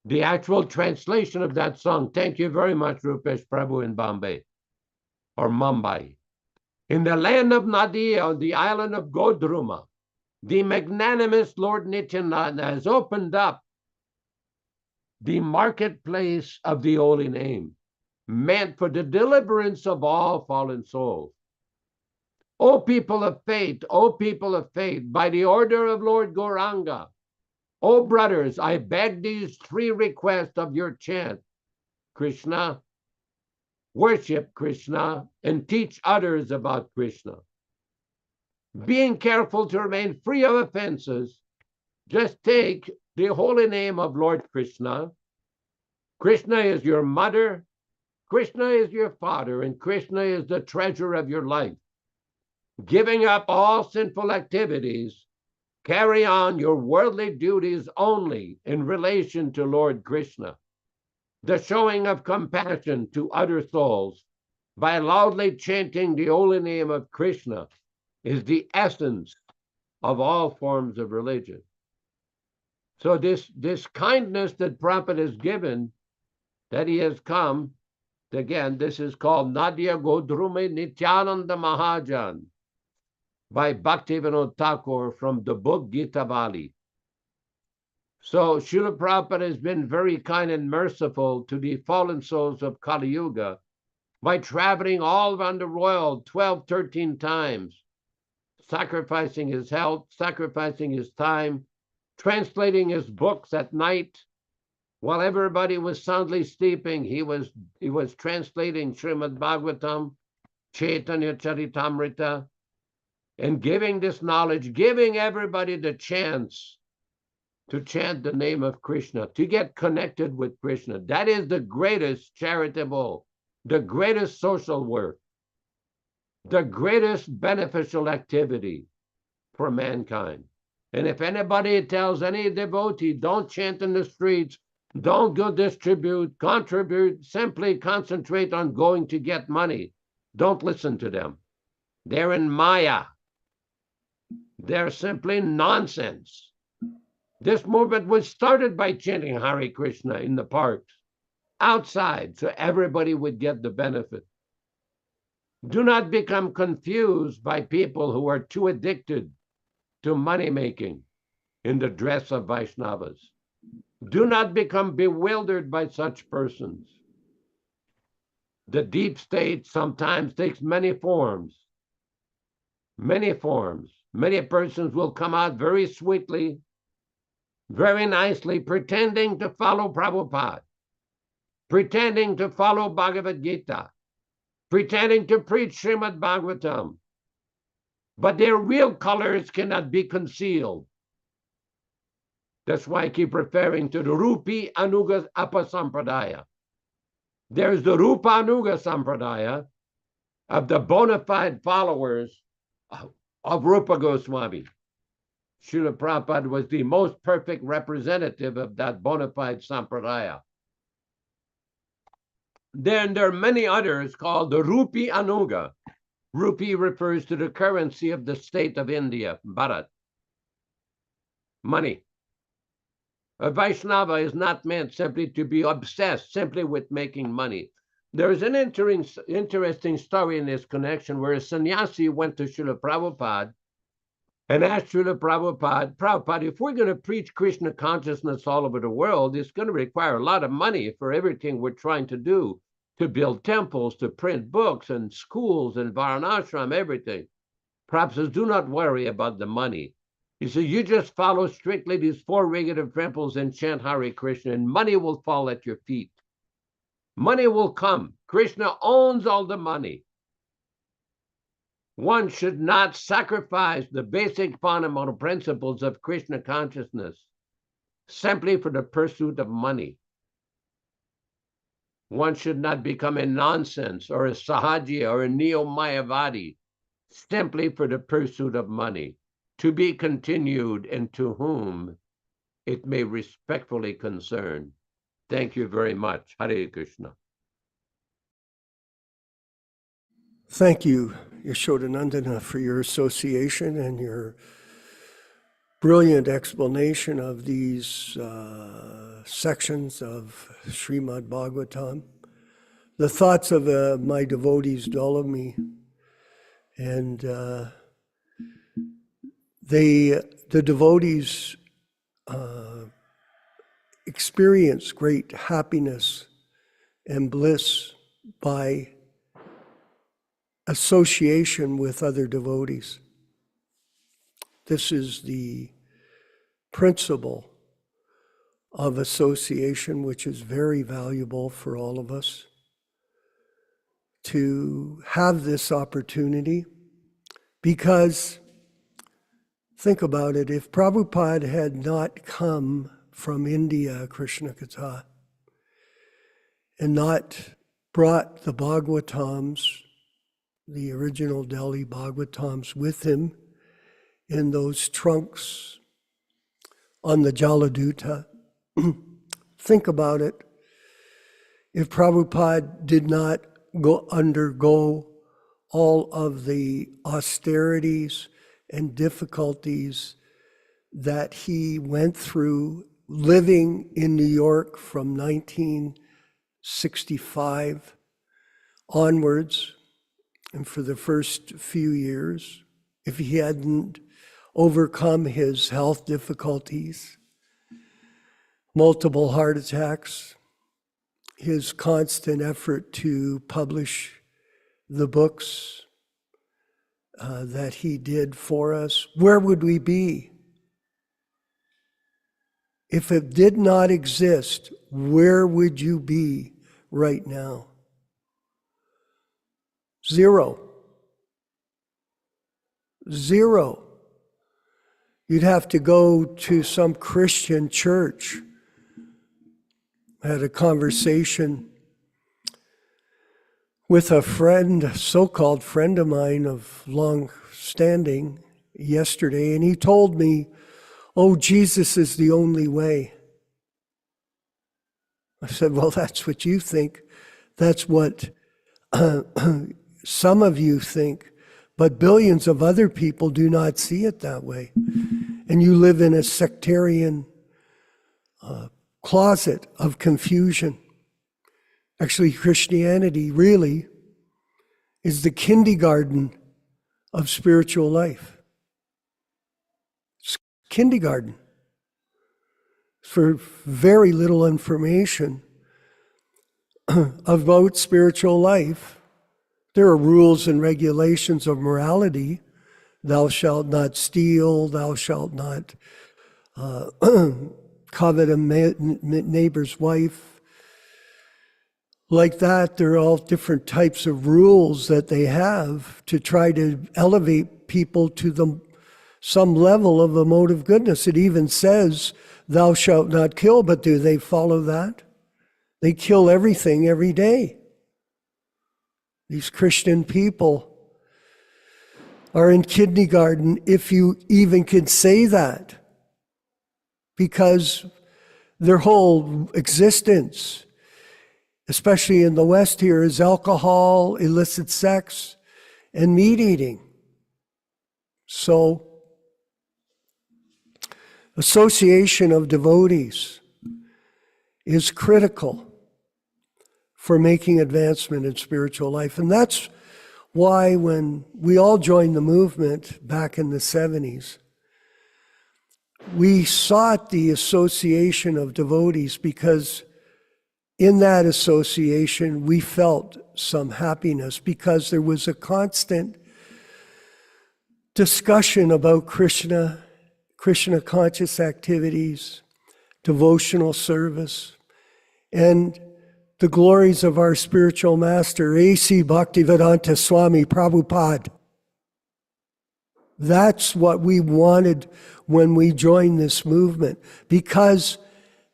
the actual translation of that song. Thank you very much, Rupesh Prabhu in Bombay, or Mumbai. In the land of Nadia, on the island of Godruma, the magnanimous Lord Nityananda has opened up the marketplace of the holy name, meant for the deliverance of all fallen souls. O people of faith, by the order of Lord Gauranga, O brothers, I beg these three requests of your chant. Krishna, worship Krishna, and teach others about Krishna. Being careful to remain free of offenses, just take the holy name of Lord Krishna. Krishna is your mother, Krishna is your father, and Krishna is the treasure of your life. Giving up all sinful activities, carry on your worldly duties only in relation to Lord Krishna. The showing of compassion to other souls by loudly chanting the holy name of Krishna is the essence of all forms of religion. So this kindness that Prabhupada has given, that he has come, again, this is called Nadia Godrume Nityananda Mahajan by Bhaktivinoda Thakur from the book Gita Bali. So Srila Prabhupada has been very kind and merciful to the fallen souls of Kali Yuga by traveling all around the world 12, 13 times, sacrificing his health, sacrificing his time, translating his books at night. While everybody was soundly sleeping, he was translating Srimad Bhagavatam, Chaitanya Charitamrita, and giving this knowledge, giving everybody the chance to chant the name of Krishna, to get connected with Krishna. That is the greatest charitable, the greatest social work, the greatest beneficial activity for mankind. And if anybody tells any devotee, don't chant in the streets, don't go contribute, simply concentrate on going to get money, don't listen to them. They're in Maya. They're simply nonsense. This movement was started by chanting Hare Krishna in the parks, outside, so everybody would get the benefit. Do not become confused by people who are too addicted to money making in the dress of Vaishnavas. Do not become bewildered by such persons. The deep state sometimes takes many forms. Many forms. Many persons will come out very sweetly, very nicely, pretending to follow Prabhupada, pretending to follow Bhagavad Gita, pretending to preach Srimad Bhagavatam, but their real colors cannot be concealed. That's why I keep referring to the Rupi Anuga Apasampradaya. There's the Rupa Anuga Sampradaya of the bona fide followers of Rupa Goswami. Srila Prabhupada was the most perfect representative of that bona fide Sampradaya. Then there are many others called the Rupi Anuga. Rupee refers to the currency of the state of India, Bharat. Money. A Vaishnava is not meant simply to be obsessed simply with making money. There is an interesting story in this connection where a sannyasi went to Srila Prabhupada and asked Srila Prabhupada, if we're going to preach Krishna consciousness all over the world, it's going to require a lot of money for everything we're trying to do, to build temples, to print books and schools and Varanashram, everything. Prabhupada says, do not worry about the money. He said, you just follow strictly these 4 regular temples and chant Hare Krishna, and money will fall at your feet. Money will come. Krishna owns all the money. One should not sacrifice the basic fundamental principles of Krishna consciousness simply for the pursuit of money. One should not become a nonsense or a sahajiya or a neo-mayavadi simply for the pursuit of money. To be continued, and to whom it may respectfully concern. Thank you very much. Hare Krishna.
Thank you, Yashodanandana, for your association and your brilliant explanation of these sections of Srimad Bhagavatam. The thoughts of my devotees dull me, and the devotees experience great happiness and bliss by association with other devotees. This is the principle of association, which is very valuable for all of us to have this opportunity, because think about it, if Prabhupada had not come from India, Krishna Katha, and not brought the Bhagavatams, the original Delhi Bhagavatams, with him in those trunks on the Jaladuta, think about it. if Prabhupada did not undergo all of the austerities and difficulties that he went through living in New York from 1965 onwards, and for the first few years, if he hadn't overcome his health difficulties, multiple heart attacks, his constant effort to publish the books that he did for us, where would we be? If it did not exist, where would you be right now? Zero. Zero. You'd have to go to some Christian church. I had a conversation with a friend, so-called friend of mine of long standing yesterday, and he told me, oh, Jesus is the only way. I said, well, that's what you think. That's what some of you think, but billions of other people do not see it that way. And you live in a sectarian closet of confusion. Actually, Christianity really is the kindergarten of spiritual life. It's kindergarten. For very little information about spiritual life. There are rules and regulations of morality. Thou shalt not steal, thou shalt not covet a neighbor's wife. Like that, there are all different types of rules that they have to try to elevate people to some level of the mode of goodness. It even says, thou shalt not kill, but do they follow that? They kill everything every day. These Christian people are in kindergarten, if you even can say that, because their whole existence, especially in the West here, is alcohol, illicit sex, and meat eating. So, association of devotees is critical for making advancement in spiritual life. And that's why when we all joined the movement back in the 70s, we sought the association of devotees because in that association we felt some happiness, because there was a constant discussion about Krishna conscious activities, devotional service, and the glories of our spiritual master, A.C. Bhaktivedanta Swami Prabhupada. That's what we wanted when we joined this movement, because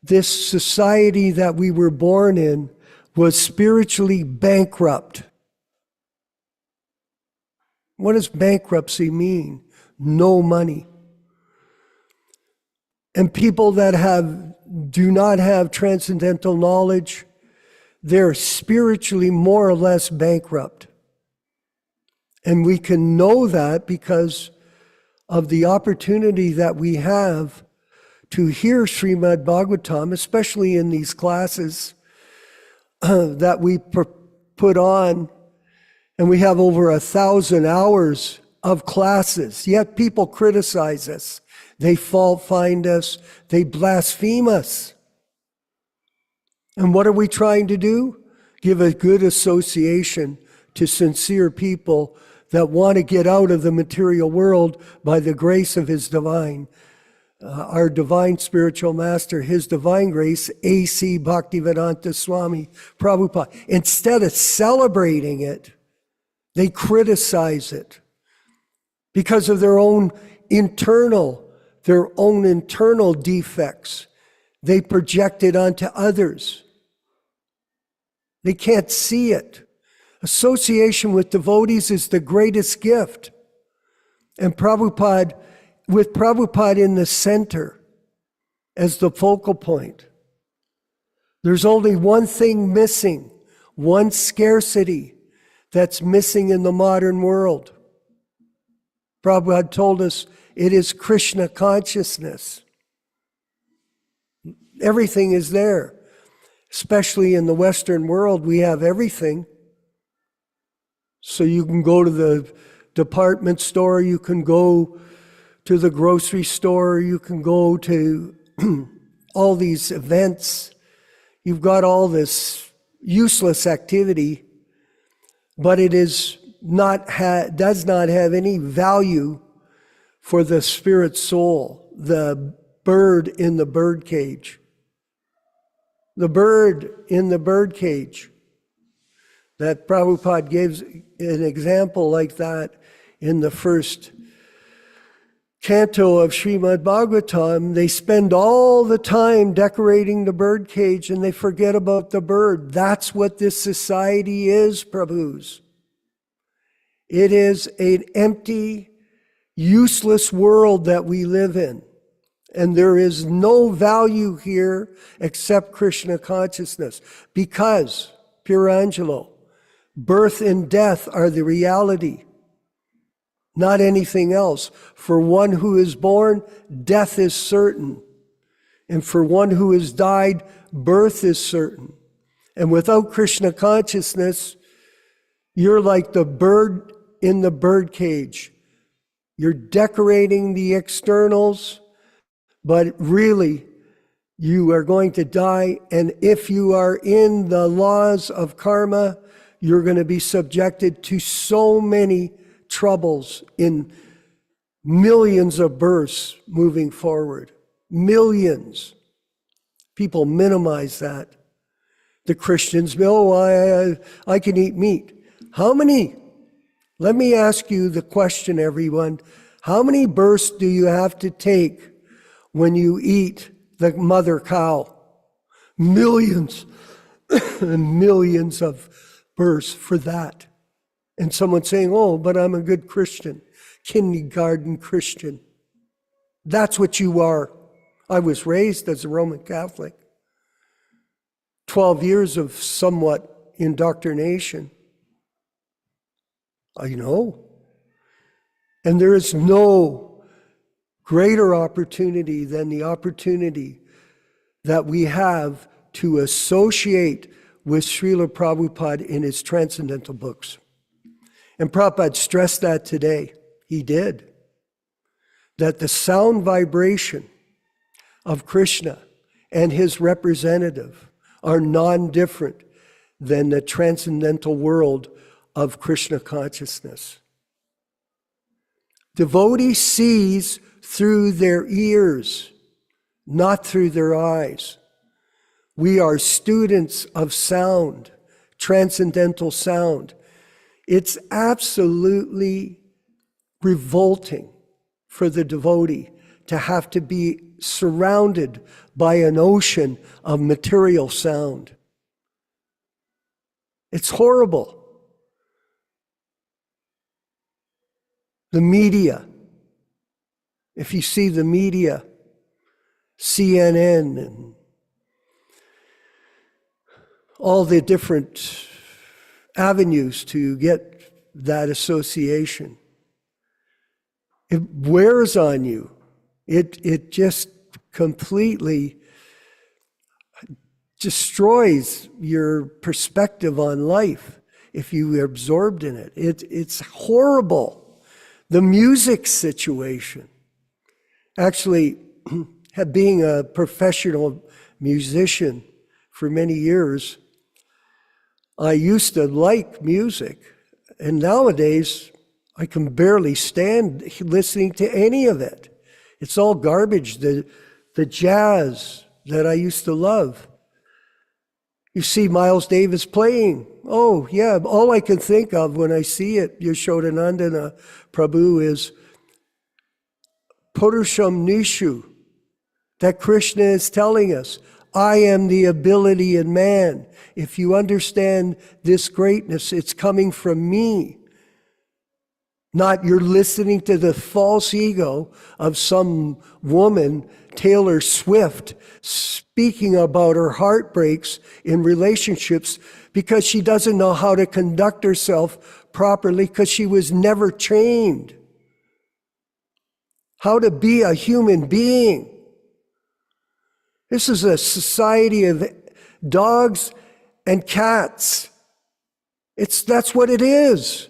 this society that we were born in was spiritually bankrupt. What does bankruptcy mean? No money. And people that do not have transcendental knowledge, they're spiritually more or less bankrupt. And we can know that because of the opportunity that we have to hear Srimad Bhagavatam, especially in these classes that we put on. And we have over 1,000 hours of classes, yet people criticize us. They fault find us. They blaspheme us. And what are we trying to do? Give a good association to sincere people that want to get out of the material world by the grace of His divine, our divine spiritual master, His divine grace, A.C. Bhaktivedanta Swami Prabhupada. Instead of celebrating it, they criticize it because of their own internal defects. They project it onto others. They can't see it. Association with devotees is the greatest gift. And with Prabhupada in the center as the focal point, There's only one thing missing, one scarcity that's missing in the modern world. Prabhupada told us it is Krishna consciousness. Everything is there. Especially in the Western world, we have everything. So you can go to the department store, you can go to the grocery store, you can go to all these events. You've got all this useless activity, but it is does not have any value for the spirit soul, the bird in the bird cage. The bird in the bird cage. That Prabhupada gives an example like that in the first canto of Srimad Bhagavatam. They spend all the time decorating the bird cage and they forget about the bird. That's what this society is, Prabhus. It is an empty, useless world that we live in. And there is no value here except Krishna consciousness. Because, Pirangelo, birth and death are the reality, not anything else. For one who is born, death is certain. And for one who has died, birth is certain. And without Krishna consciousness, you're like the bird in the bird cage. You're decorating the externals, but really, you are going to die. And if you are in the laws of karma, you're going to be subjected to so many troubles in millions of births moving forward. Millions. People minimize that. The Christians, I can eat meat. How many? Let me ask you the question, everyone. How many births do you have to take when you eat the mother cow? Millions and millions of births for that. And someone saying, oh, but I'm a good Christian, kindergarten Christian. That's what you are. I was raised as a Roman Catholic. 12 years of somewhat indoctrination. I know. And there is no greater opportunity than the opportunity that we have to associate with Srila Prabhupada in his transcendental books. And Prabhupada stressed that today. He did. That the sound vibration of Krishna and his representative are non-different than the transcendental world of Krishna consciousness. Devotee sees through their ears, not through their eyes. We are students of sound, transcendental sound. It's absolutely revolting for the devotee to have to be surrounded by an ocean of material sound. It's horrible. The media, if you see the media, CNN and all the different avenues to get that association, it wears on you. It just completely destroys your perspective on life if you are absorbed in it. It's horrible. The music situation. Actually, being a professional musician for many years, I used to like music. And nowadays, I can barely stand listening to any of it. It's all garbage, the jazz that I used to love. You see Miles Davis playing. Oh, yeah, all I can think of when I see it, Yashodanandana Prabhu, is Purusham Nishu, that Krishna is telling us, I am the ability in man. If you understand this greatness, it's coming from me. Not you're listening to the false ego of some woman, Taylor Swift, speaking about her heartbreaks in relationships because she doesn't know how to conduct herself properly because she was never trained how to be a human being. This is a society of dogs and cats. That's what it is.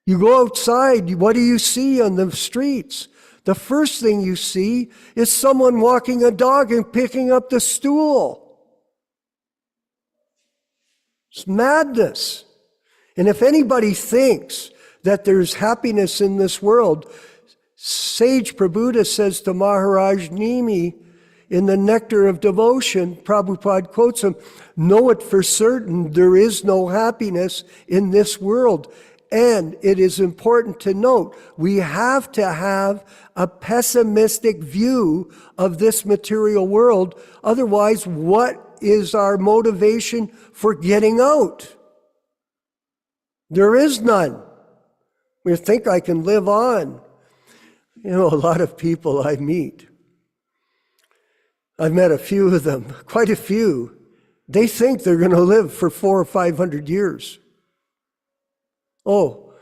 You go outside, what do you see on the streets? The first thing you see is someone walking a dog and picking up the stool. It's madness. And if anybody thinks that there's happiness in this world, Sage Prabhupada says to Maharaj Nimi in the Nectar of Devotion, Prabhupada quotes him, "Know it for certain, there is no happiness in this world." And it is important to note, we have to have a pessimistic view of this material world. Otherwise, what is our motivation for getting out? There is none. We think I can live on. You know, a lot of people I meet, I've met a few of them, quite a few. They think they're going to live for 400 or 500 years. Oh,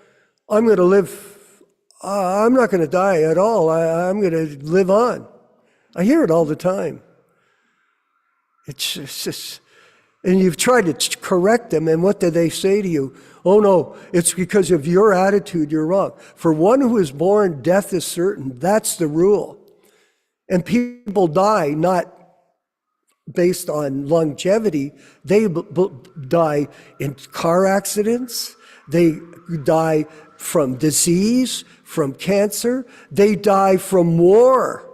I'm going to live, I'm not going to die at all. I'm going to live on. I hear it all the time. It's just, and you've tried to correct them, and what do they say to you? Oh no, it's because of your attitude, you're wrong. For one who is born, death is certain. That's the rule. And people die not based on longevity. They die in car accidents. They die from disease, from cancer. They die from war.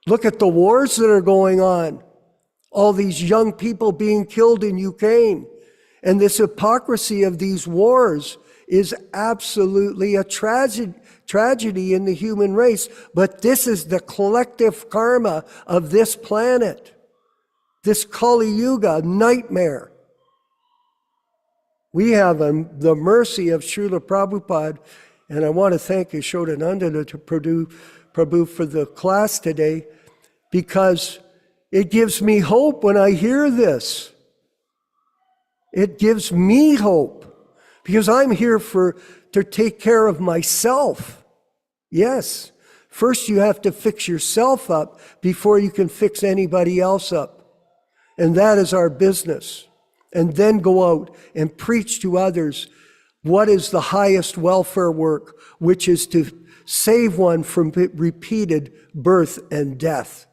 Look at the wars that are going on. All these young people being killed in Ukraine. And this hypocrisy of these wars is absolutely a tragedy in the human race. But this is the collective karma of this planet. This Kali Yuga nightmare. We have the mercy of Srila Prabhupada, and I want to thank Yashodananda to Prabhu for the class today, because it gives me hope when I hear this. It gives me hope, because I'm here to take care of myself. Yes, first you have to fix yourself up before you can fix anybody else up. And that is our business. And then go out and preach to others what is the highest welfare work, which is to save one from repeated birth and death.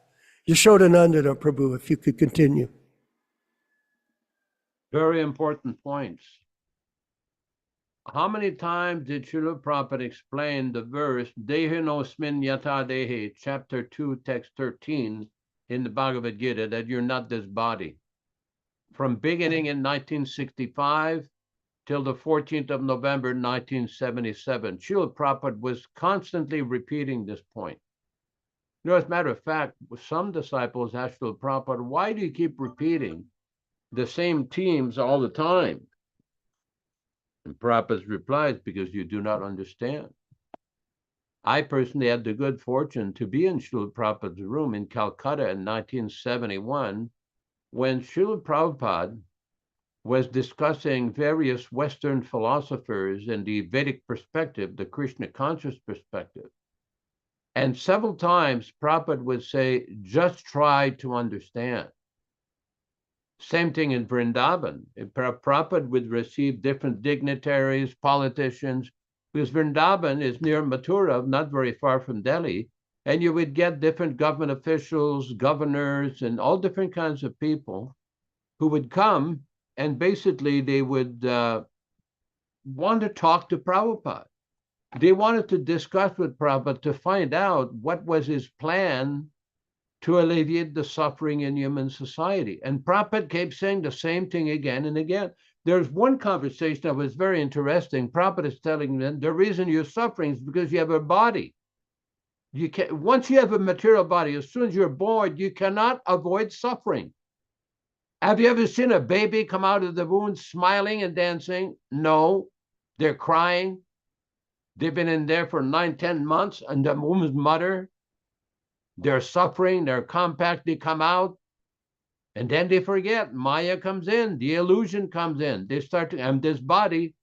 Yashodananda Prabhu, if you could continue.
Very important points. How many times did Srila Prabhupada explain the verse, Dehinosmin Yata Dehe, chapter 2, text 13, in the Bhagavad Gita, that you're not this body? From beginning in 1965 till the 14th of November, 1977, Srila Prabhupada was constantly repeating this point. You know, as a matter of fact, some disciples asked Srila Prabhupada, why do you keep repeating the same themes all the time? And Prabhupada's reply is, because you do not understand. I personally had the good fortune to be in Srila Prabhupada's room in Calcutta in 1971, when Srila Prabhupada was discussing various Western philosophers in the Vedic perspective, the Krishna conscious perspective. And several times Prabhupada would say, just try to understand. Same thing in Vrindavan. Prabhupada would receive different dignitaries, politicians, because Vrindavan is near Mathura, not very far from Delhi, and you would get different government officials, governors, and all different kinds of people who would come, and basically they would want to talk to Prabhupada. They wanted to discuss with Prabhupada to find out what was his plan to alleviate the suffering in human society. And Prabhupada kept saying the same thing again and again. There's one conversation that was very interesting. Prabhupada is telling them, the reason you're suffering is because you have a body. You can, once you have a material body, as soon as you're born, you cannot avoid suffering. Have you ever seen a baby come out of the womb smiling and dancing? No, they're crying. They've been in there for 9, 10 months, and the woman's mother, they're suffering, they're compact, they come out, And then they forget, Maya comes in, the illusion comes in. They start to, I'm this body,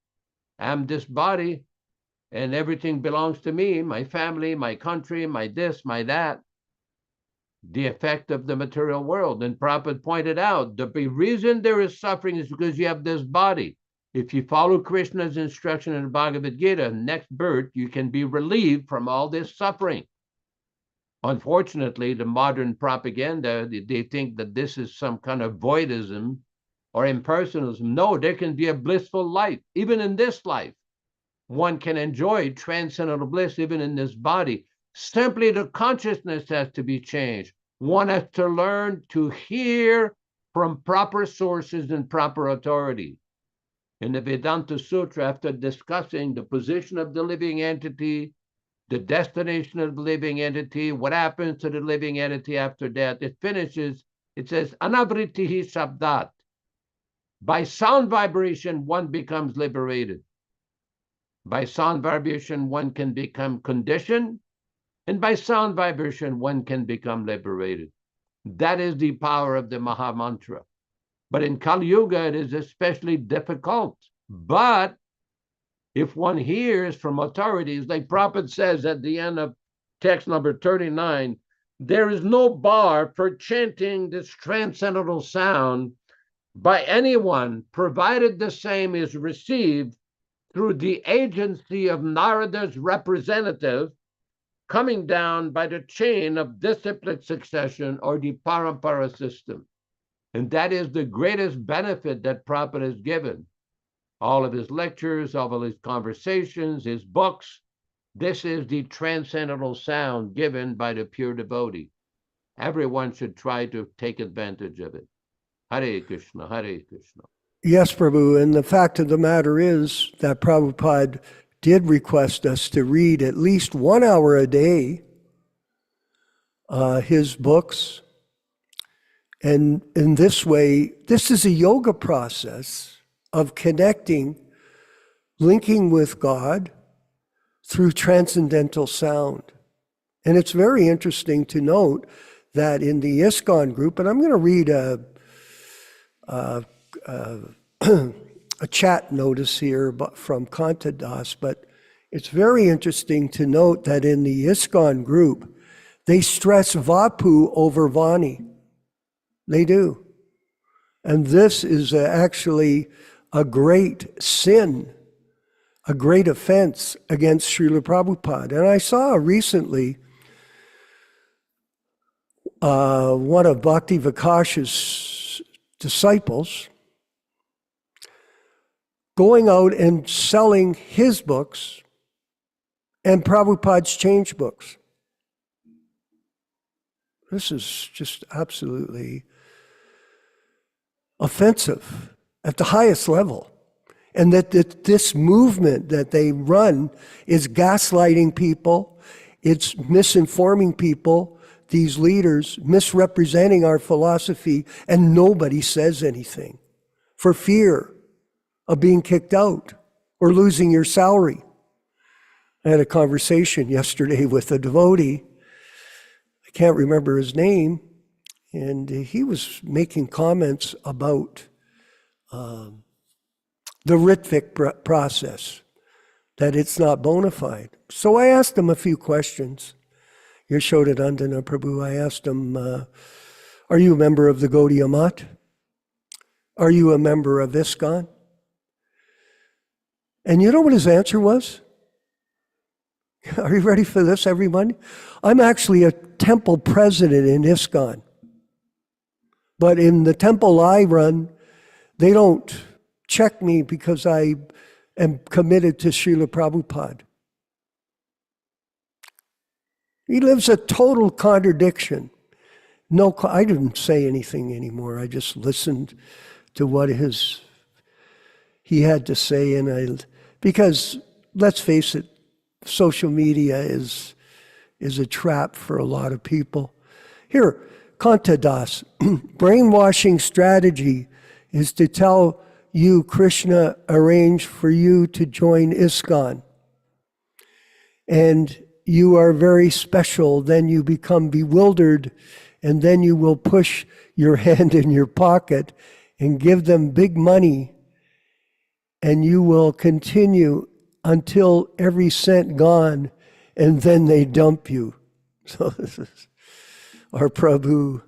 and everything belongs to me, my family, my country, my this, my that. The effect of the material world. And Prabhupada pointed out, the reason there is suffering is because you have this body. If you follow Krishna's instruction in the Bhagavad Gita, next birth, you can be relieved from all this suffering. Unfortunately, the modern propaganda, they think that this is some kind of voidism or impersonalism. No, there can be a blissful life, even in this life. One can enjoy transcendental bliss even in this body. Simply the consciousness has to be changed. One has to learn to hear from proper sources and proper authority. In the Vedanta Sutra, after discussing the position of the living entity, the destination of the living entity, what happens to the living entity after death, it finishes, it says, anavritihi sabdat. By sound vibration, one becomes liberated. By sound vibration, one can become conditioned, and by sound vibration, one can become liberated. That is the power of the Maha Mantra. But in Kali Yuga, it is especially difficult. But if one hears from authorities, like Prabhupada says at the end of text number 39, there is no bar for chanting this transcendental sound by anyone, provided the same is received through the agency of Narada's representative, coming down by the chain of disciplic succession or the parampara system. And that is the greatest benefit that Prabhupada has given. All of his lectures, all of his conversations, his books, this is the transcendental sound given by the pure devotee. Everyone should try to take advantage of it. Hare Krishna, Hare Krishna.
Yes, Prabhu, and the fact of the matter is that Prabhupada did request us to read at least 1 hour a day his books. And in this way, this is a yoga process of connecting, linking with God through transcendental sound. And it's very interesting to note that in the ISKCON group, and I'm going to read a chat notice here from Kantadas, but it's very interesting to note that in the ISKCON group, they stress Vapu over Vani. They do. And this is actually a great sin, a great offense against Srila Prabhupada. And I saw recently one of Bhakti Vikash's disciples going out and selling his books and Prabhupada's change books. This is just absolutely offensive at the highest level. And that this movement that they run is gaslighting people, it's misinforming people, these leaders, misrepresenting our philosophy, and nobody says anything for fear of being kicked out or losing your salary. I had a conversation yesterday with a devotee, I can't remember his name, and he was making comments about the Ritvik process, that it's not bona fide. So I asked him a few questions. Yashodadandana Prabhu, I asked him, are you a member of the Gaudiya Math? Are you a member of ISKCON? And you know what his answer was? Are you ready for this, everyone? I'm actually a temple president in ISKCON. But in the temple I run, they don't check me because I am committed to Srila Prabhupada. He lives a total contradiction. No, I didn't say anything anymore. I just listened to what he had to say, because let's face it, social media is a trap for a lot of people. Here, Kantadas, brainwashing strategy is to tell you Krishna arranged for you to join ISKCON. And you are very special, then you become bewildered, and then you will push your hand in your pocket and give them big money, and you will continue until every cent gone, and then they dump you. So this is our Prabhu.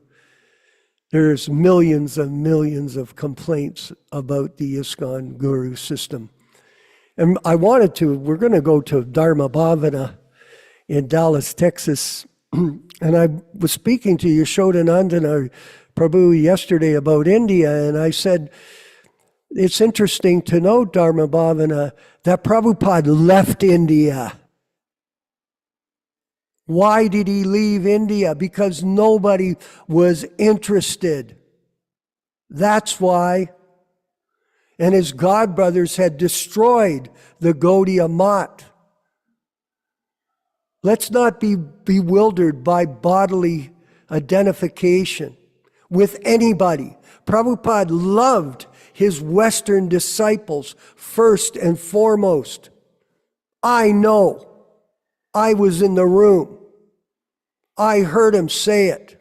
There's millions and millions of complaints about the ISKCON Guru system. And we're going to go to Dharma Bhavana in Dallas, Texas. And I was speaking to Yashodanandana Prabhu yesterday about India, and I said, it's interesting to note, Dharma Bhavana, that Prabhupada left India. Why did he leave India? Because nobody was interested. That's why. And his godbrothers had destroyed the Gaudiya Math. Let's not be bewildered by bodily identification with anybody. Prabhupada loved his Western disciples first and foremost. I know. I was in the room. I heard him say it.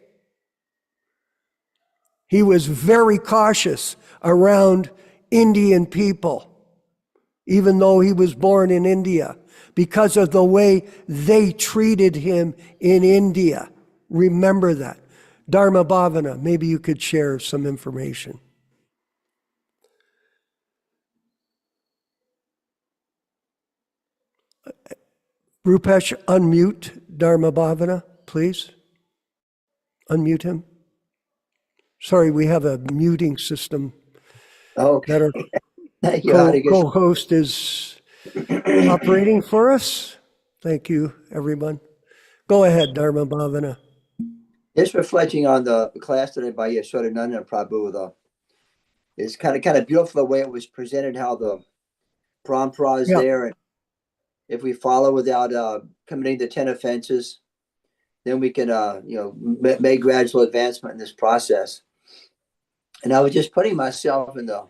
He was very cautious around Indian people, even though he was born in India, because of the way they treated him in India. Remember that. Dharma Bhavana, maybe you could share some information. Rupesh, unmute Dharma Bhavana, please. Unmute him. Sorry, we have a muting system.
Okay.
That our
Thank you, Hare Krishna.
co-host is operating for us. Thank you, everyone. Go ahead, Dharma Bhavana.
Just reflecting on the class today by Yashodananda Prabhu, it's kind of beautiful the way it was presented, how the parampara is there, and if we follow without committing the 10 offenses, then we can make gradual advancement in this process. And I was just putting myself in the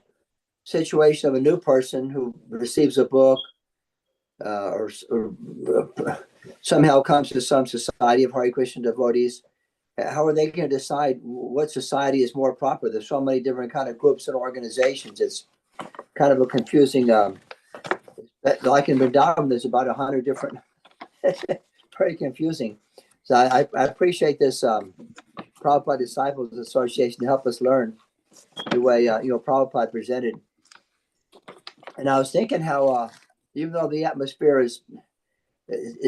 situation of a new person who receives a book or somehow comes to some society of Hare Krishna devotees. How are they going to decide what society is more proper? There's so many different kind of groups and organizations. It's kind of a confusing, like in Vrindavan, there's about 100 different, very confusing. So I appreciate this Prabhupada Disciples Association to help us learn the way, Prabhupada presented. And I was thinking how, even though the atmosphere is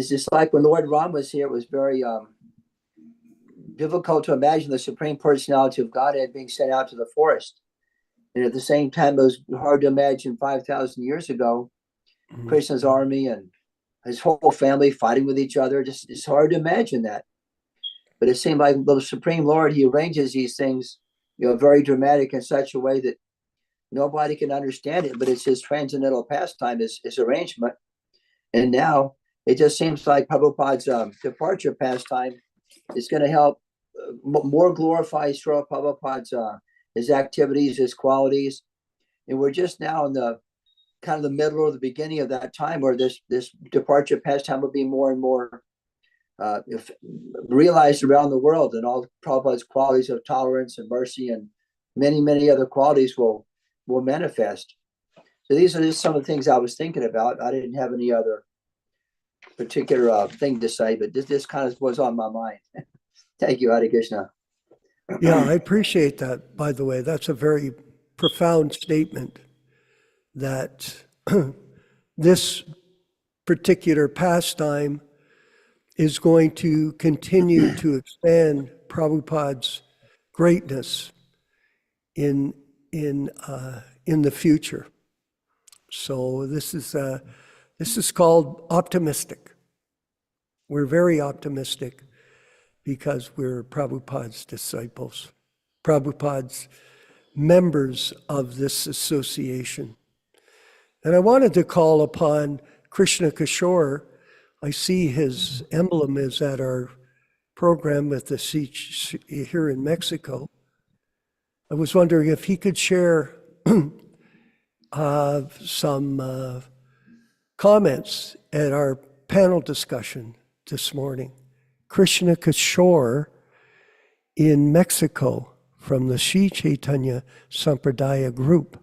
just like when Lord Ram was here, it was very difficult to imagine the Supreme Personality of Godhead being sent out to the forest. And at the same time, it was hard to imagine 5,000 years ago, Krishna's army and his whole family fighting with each other. It's hard to imagine that. But it seemed like the Supreme Lord, he arranges these things, very dramatic in such a way that nobody can understand it, but it's his transcendental pastime, his arrangement. And now it just seems like Prabhupada's departure pastime is going to help more glorify Srila Prabhupada's his activities, his qualities. And we're just now in the kind of the middle or the beginning of that time where this departure pastime will be more and more realized around the world, and all Prabhupada's qualities of tolerance and mercy and many, many other qualities will manifest. So these are just some of the things I was thinking about. I didn't have any other particular thing to say, but this kind of was on my mind. Thank you, Hare Krishna.
Yeah, I appreciate that, by the way. That's a very profound statement that this particular pastime is going to continue to expand Prabhupada's greatness in the future. So this is called optimistic. We're very optimistic because we're Prabhupada's disciples, Prabhupada's members of this association. And I wanted to call upon Krishna Kishore. I see his emblem is at our program with the Sikh here in Mexico. I was wondering if he could share some comments at our panel discussion this morning. Krishna Kishore in Mexico from the Sri Chaitanya Sampradaya group.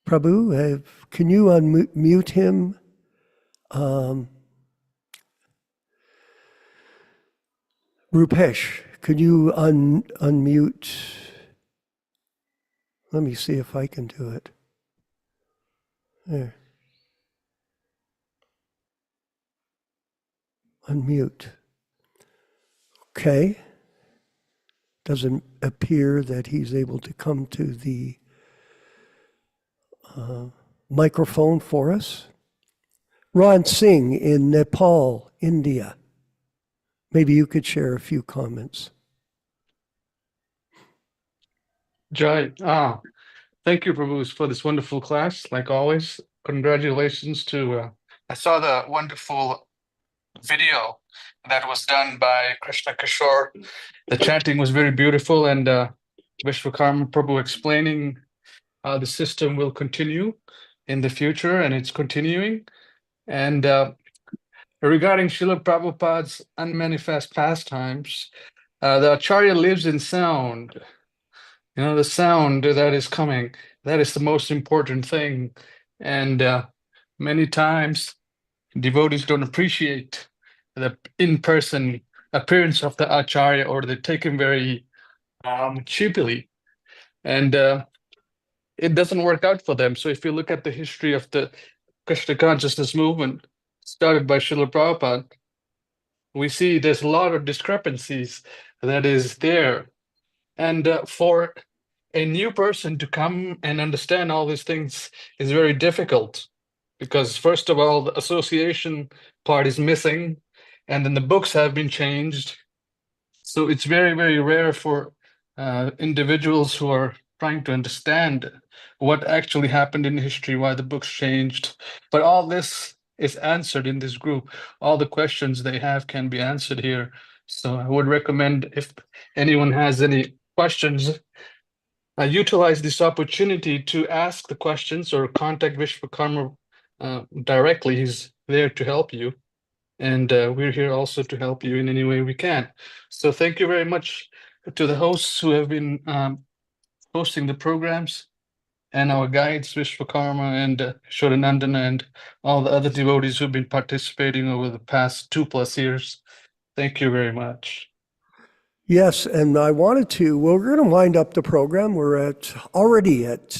Prabhu, can you unmute him? Rupesh, could you unmute? Let me see if I can do it. There. Unmute. Okay. Doesn't appear that he's able to come to the microphone for us. Ron Singh in Nepal, India. Maybe you could share a few comments.
Jai, thank you, Prabhu, for this wonderful class. Like always, congratulations to. I saw the wonderful video that was done by Krishna Kishore. The chanting was very beautiful, and Vishwakarma Prabhu explaining how the system will continue in the future, and it's continuing. And regarding Srila Prabhupada's unmanifest pastimes, the Acharya lives in sound. You know, the sound that is coming, that is the most important thing. And many times, devotees don't appreciate the in-person appearance of the Acharya, or they take him very cheaply. And it doesn't work out for them. So if you look at the history of the Krishna consciousness movement started by Srila Prabhupada, we see there's a lot of discrepancies that is there. And for a new person to come and understand all these things is very difficult, because first of all, the association part is missing, and then the books have been changed. So it's very, very rare for individuals who are trying to understand what actually happened in history, why the books changed. But all this is answered in this group. All the questions they have can be answered here. So I would recommend, if anyone has any questions, utilize this opportunity to ask the questions or contact Vishwakarma directly. He's there to help you. And we're here also to help you in any way we can. So thank you very much to the hosts who have been hosting the programs, and our guides, Vishwakarma and Shodanandana, and all the other devotees who've been participating over the past 2+ years. Thank you very much.
Yes, and I wanted to, we're going to wind up the program. We're already at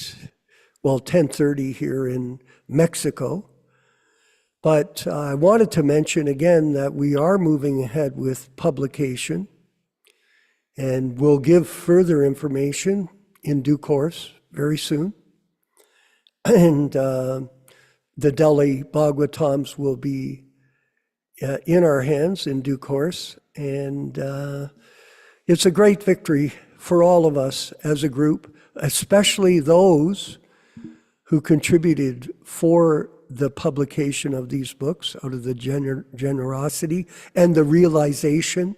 10:30 here in Mexico. But I wanted to mention again that we are moving ahead with publication, and we'll give further information in due course very soon. And the Delhi Bhagavatams will be in our hands in due course. And it's a great victory for all of us as a group, especially those who contributed for the publication of these books out of the generosity and the realization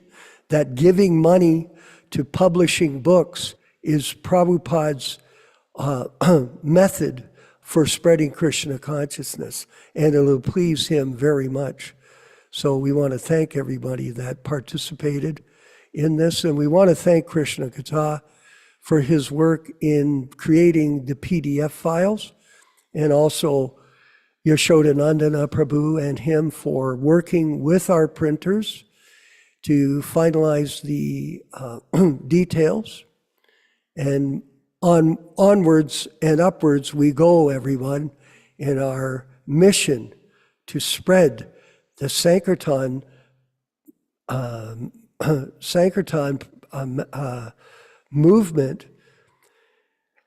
that giving money to publishing books is Prabhupada's method for spreading Krishna consciousness, and it'll please him very much. So we want to thank everybody that participated in this, and we want to thank Krishna Katha for his work in creating the PDF files, and also Yashodanandana Prabhu and him for working with our printers to finalize the details. And onwards and upwards we go, everyone, in our mission to spread the Sankirtan movement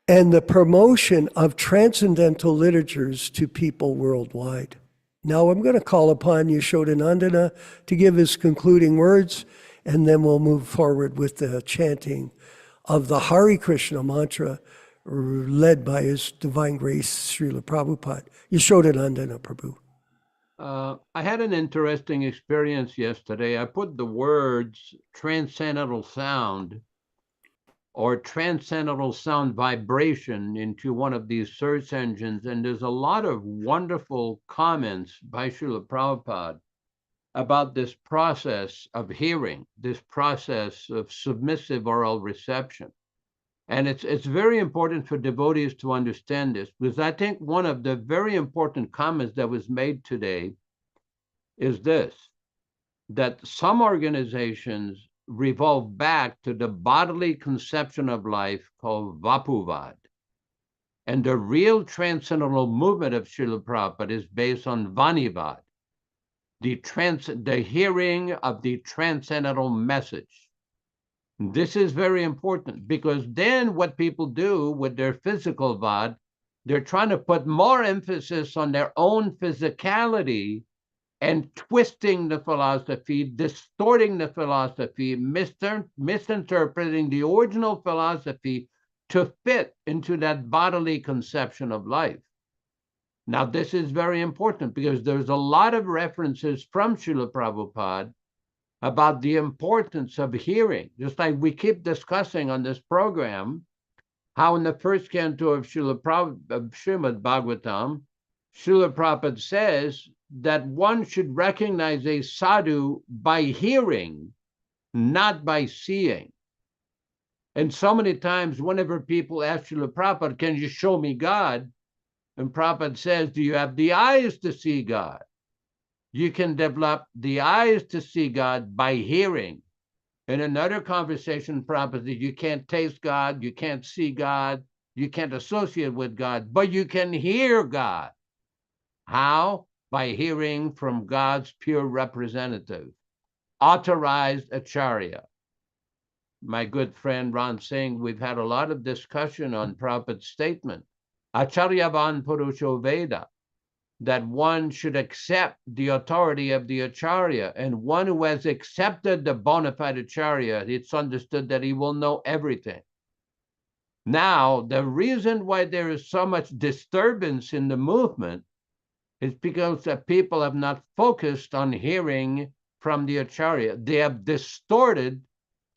and the promotion of transcendental literatures to people worldwide. Now I'm going to call upon Yashodanandana to give his concluding words, and then we'll move forward with the chanting of the Hare Krishna mantra led by His Divine Grace, Srila Prabhupada. Yashodanandana Prabhu.
I had an interesting experience yesterday. I put the words transcendental sound or transcendental sound vibration into one of these search engines, and there's a lot of wonderful comments by Srila Prabhupada. about this process of hearing, this process of submissive oral reception. And it's very important for devotees to understand this, because I think one of the very important comments that was made today is this, that some organizations revolve back to the bodily conception of life called Vapuvad. And the real transcendental movement of Srila Prabhupada is based on Vanivad, the hearing of the transcendental message. This is very important, because then what people do with their physical Vad, they're trying to put more emphasis on their own physicality and twisting the philosophy, distorting the philosophy, misinterpreting the original philosophy to fit into that bodily conception of life. Now, this is very important, because there's a lot of references from Srila Prabhupada about the importance of hearing. Just like we keep discussing on this program, how in the first canto of Srimad Bhagavatam, Srila Prabhupada says that one should recognize a sadhu by hearing, not by seeing. And so many times, whenever people ask Srila Prabhupada, can you show me God? And Prabhupada says, do you have the eyes to see God? You can develop the eyes to see God by hearing. In another conversation, Prabhupada said, you can't taste God, you can't see God, you can't associate with God, but you can hear God. How? By hearing from God's pure representative, authorized acharya. My good friend Ron Singh, we've had a lot of discussion on Prabhupada's statement, Acharyavan Purusho Veda, that one should accept the authority of the acharya, and one who has accepted the bona fide acharya, it's understood that he will know everything. Now, the reason why there is so much disturbance in the movement is because the people have not focused on hearing from the acharya. They have distorted,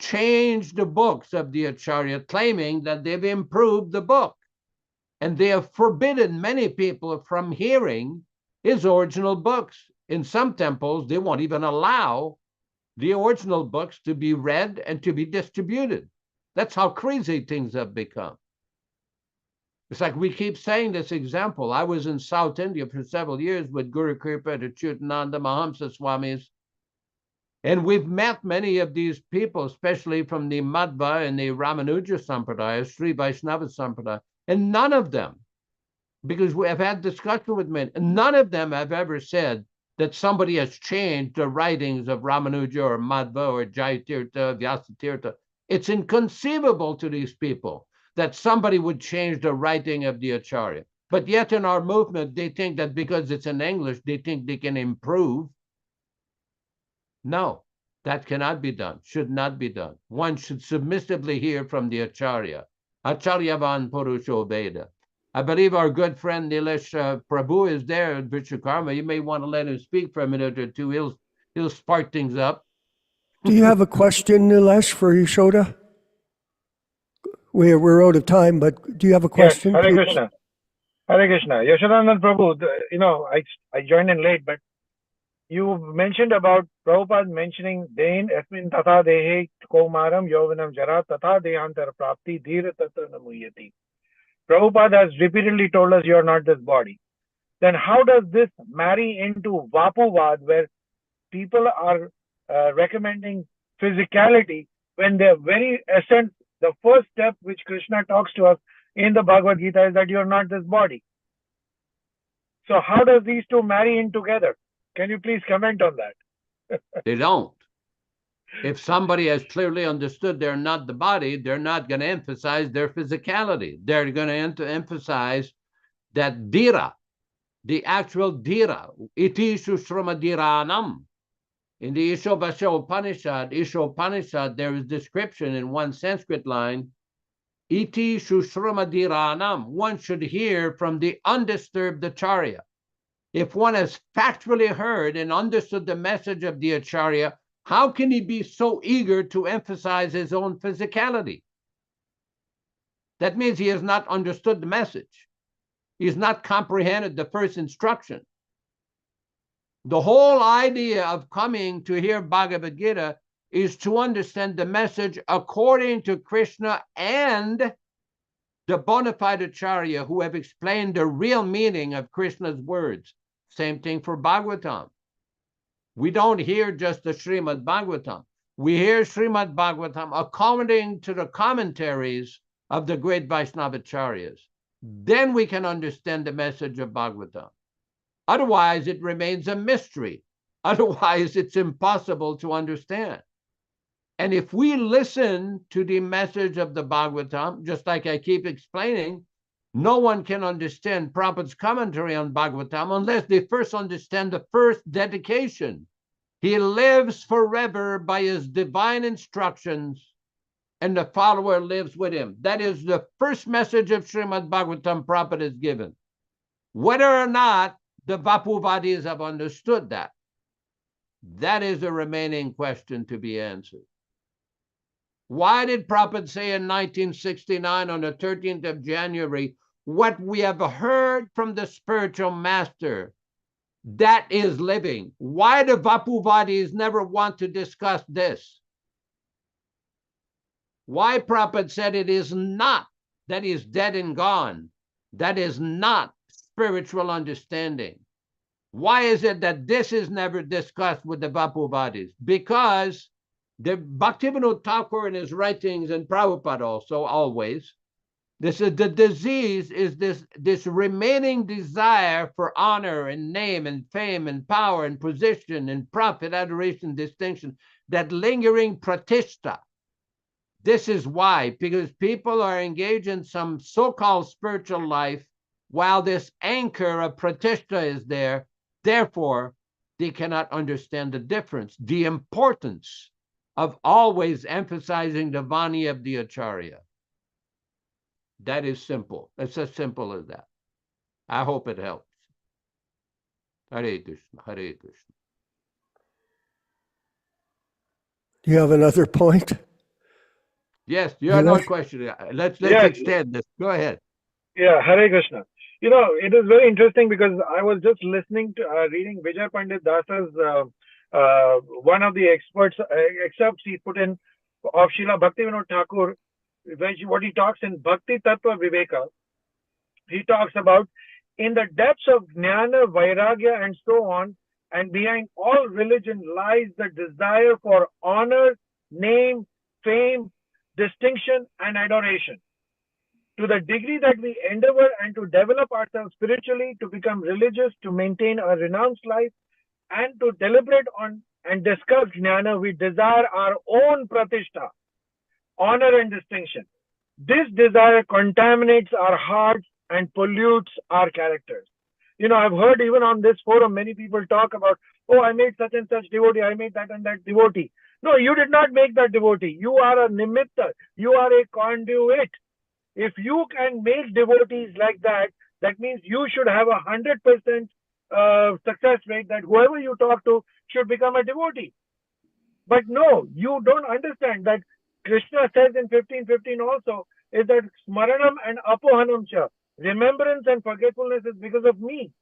changed the books of the acharya, claiming that they've improved the book. And they have forbidden many people from hearing his original books. In some temples, they won't even allow the original books to be read and to be distributed. That's how crazy things have become. It's like we keep saying this example. I was in South India for several years with Guru Kripa, the Chutananda, Mahamsa Swamis, and we've met many of these people, especially from the Madhva and the Ramanuja Sampradaya, Śrī Vyāsadeva Sampradaya, and none of them, because we have had discussion with men, and none of them have ever said that somebody has changed the writings of Ramanuja or Madhva or Jayatirtha, Vyasatirtha. It's inconceivable to these people that somebody would change the writing of the acharya. But yet in our movement, they think that because it's in English, they think they can improve. No, that cannot be done, should not be done. One should submissively hear from the acharya. Acharyavan Purusho Veda. I believe our good friend Nilesh Prabhu is there at Vishwakarma. You may want to let him speak for a minute or two. He'll spark things up.
Do you have a question, Nilesh, for Yashoda? We're out of time, but do you have a question?
Yes, Hare
please?
Krishna. Hare Krishna. Yashodanand Prabhu, I joined in late, but you mentioned about Prabhupada mentioning Dein Asmin Tatha Dehe Kaumaram Yovanam Jara Tatha Dehantar Prapti Dhira Tatra Namuyati. Prabhupada has repeatedly told us you are not this body. Then how does this marry into Vapuvad, where people are recommending physicality when their very essence, the first step which Krishna talks to us in the Bhagavad Gita is that you are not this body. So how does these two marry in together? Can you please comment on that?
They don't. If somebody has clearly understood they're not the body, they're not going to emphasize their physicality. They're going to emphasize that dhira, the actual dhira, iti sushrama dhiranam. In the Isha Upanishad, there is description in one Sanskrit line, iti sushrama dhiranam. One should hear from the undisturbed acharya. If one has factually heard and understood the message of the acharya, how can he be so eager to emphasize his own physicality? That means he has not understood the message. He has not comprehended the first instruction. The whole idea of coming to hear Bhagavad Gita is to understand the message according to Krishna and the bona fide acharya who have explained the real meaning of Krishna's words. Same thing for Bhagavatam. We don't hear just the Srimad Bhagavatam. We hear Srimad Bhagavatam according to the commentaries of the great Vaishnavacharyas. Then we can understand the message of Bhagavatam. Otherwise, it remains a mystery. Otherwise, it's impossible to understand. And if we listen to the message of the Bhagavatam, just like I keep explaining, no one can understand Prabhupada's commentary on Bhagavatam unless they first understand the first dedication. He lives forever by his divine instructions, and the follower lives with him. That is the first message of Srimad Bhagavatam Prabhupada is given. Whether or not the Vapuvadis have understood that, that is a remaining question to be answered. Why did Prabhupada say in 1969 on the 13th of January, what we have heard from the spiritual master, that is living? Why do Vapuvadis never want to discuss this? Why Prabhupada said it is not that he is dead and gone? That is not spiritual understanding. Why is it that this is never discussed with the Vapuvadis? Because the Bhaktivinoda Thakur in his writings, and Prabhupada also always, this is the disease, is this remaining desire for honor and name and fame and power and position and profit, adoration, distinction, that lingering pratishta. This is why, because people are engaged in some so-called spiritual life while this anchor of pratishta is there. Therefore, they cannot understand the difference, the importance of always emphasizing the Vani of the Acharya. That is simple. It's as simple as that. I hope it helps. Hare Krishna, Hare Krishna.
Do you have another point?
Yes, you have no question. Let's extend this. Go ahead.
Yeah, Hare Krishna. You know, it is very interesting because I was just listening to reading Vijay Pandit Dasa's one of the excerpts he put in of Srila Bhaktivinoda Thakur, what he talks in Bhakti Tattva Viveka. He talks about in the depths of Jnana, Vairagya, and so on, and behind all religion lies the desire for honor, name, fame, distinction, and adoration. To the degree that we endeavor and to develop ourselves spiritually, to become religious, to maintain a renounced life, and to deliberate on and discuss jnana, we desire our own pratishtha, honor and distinction. This desire contaminates our hearts and pollutes our characters. You know, I've heard even on this forum, many people talk about, oh, I made such and such devotee, I made that and that devotee. No, you did not make that devotee. You are a nimitta. You are a conduit. If you can make devotees like that, that means you should have 100% success rate that whoever you talk to should become a devotee. But no, you don't understand that Krishna says in 15:15 also is that smaranam and apohanam cha, remembrance and forgetfulness is because of me.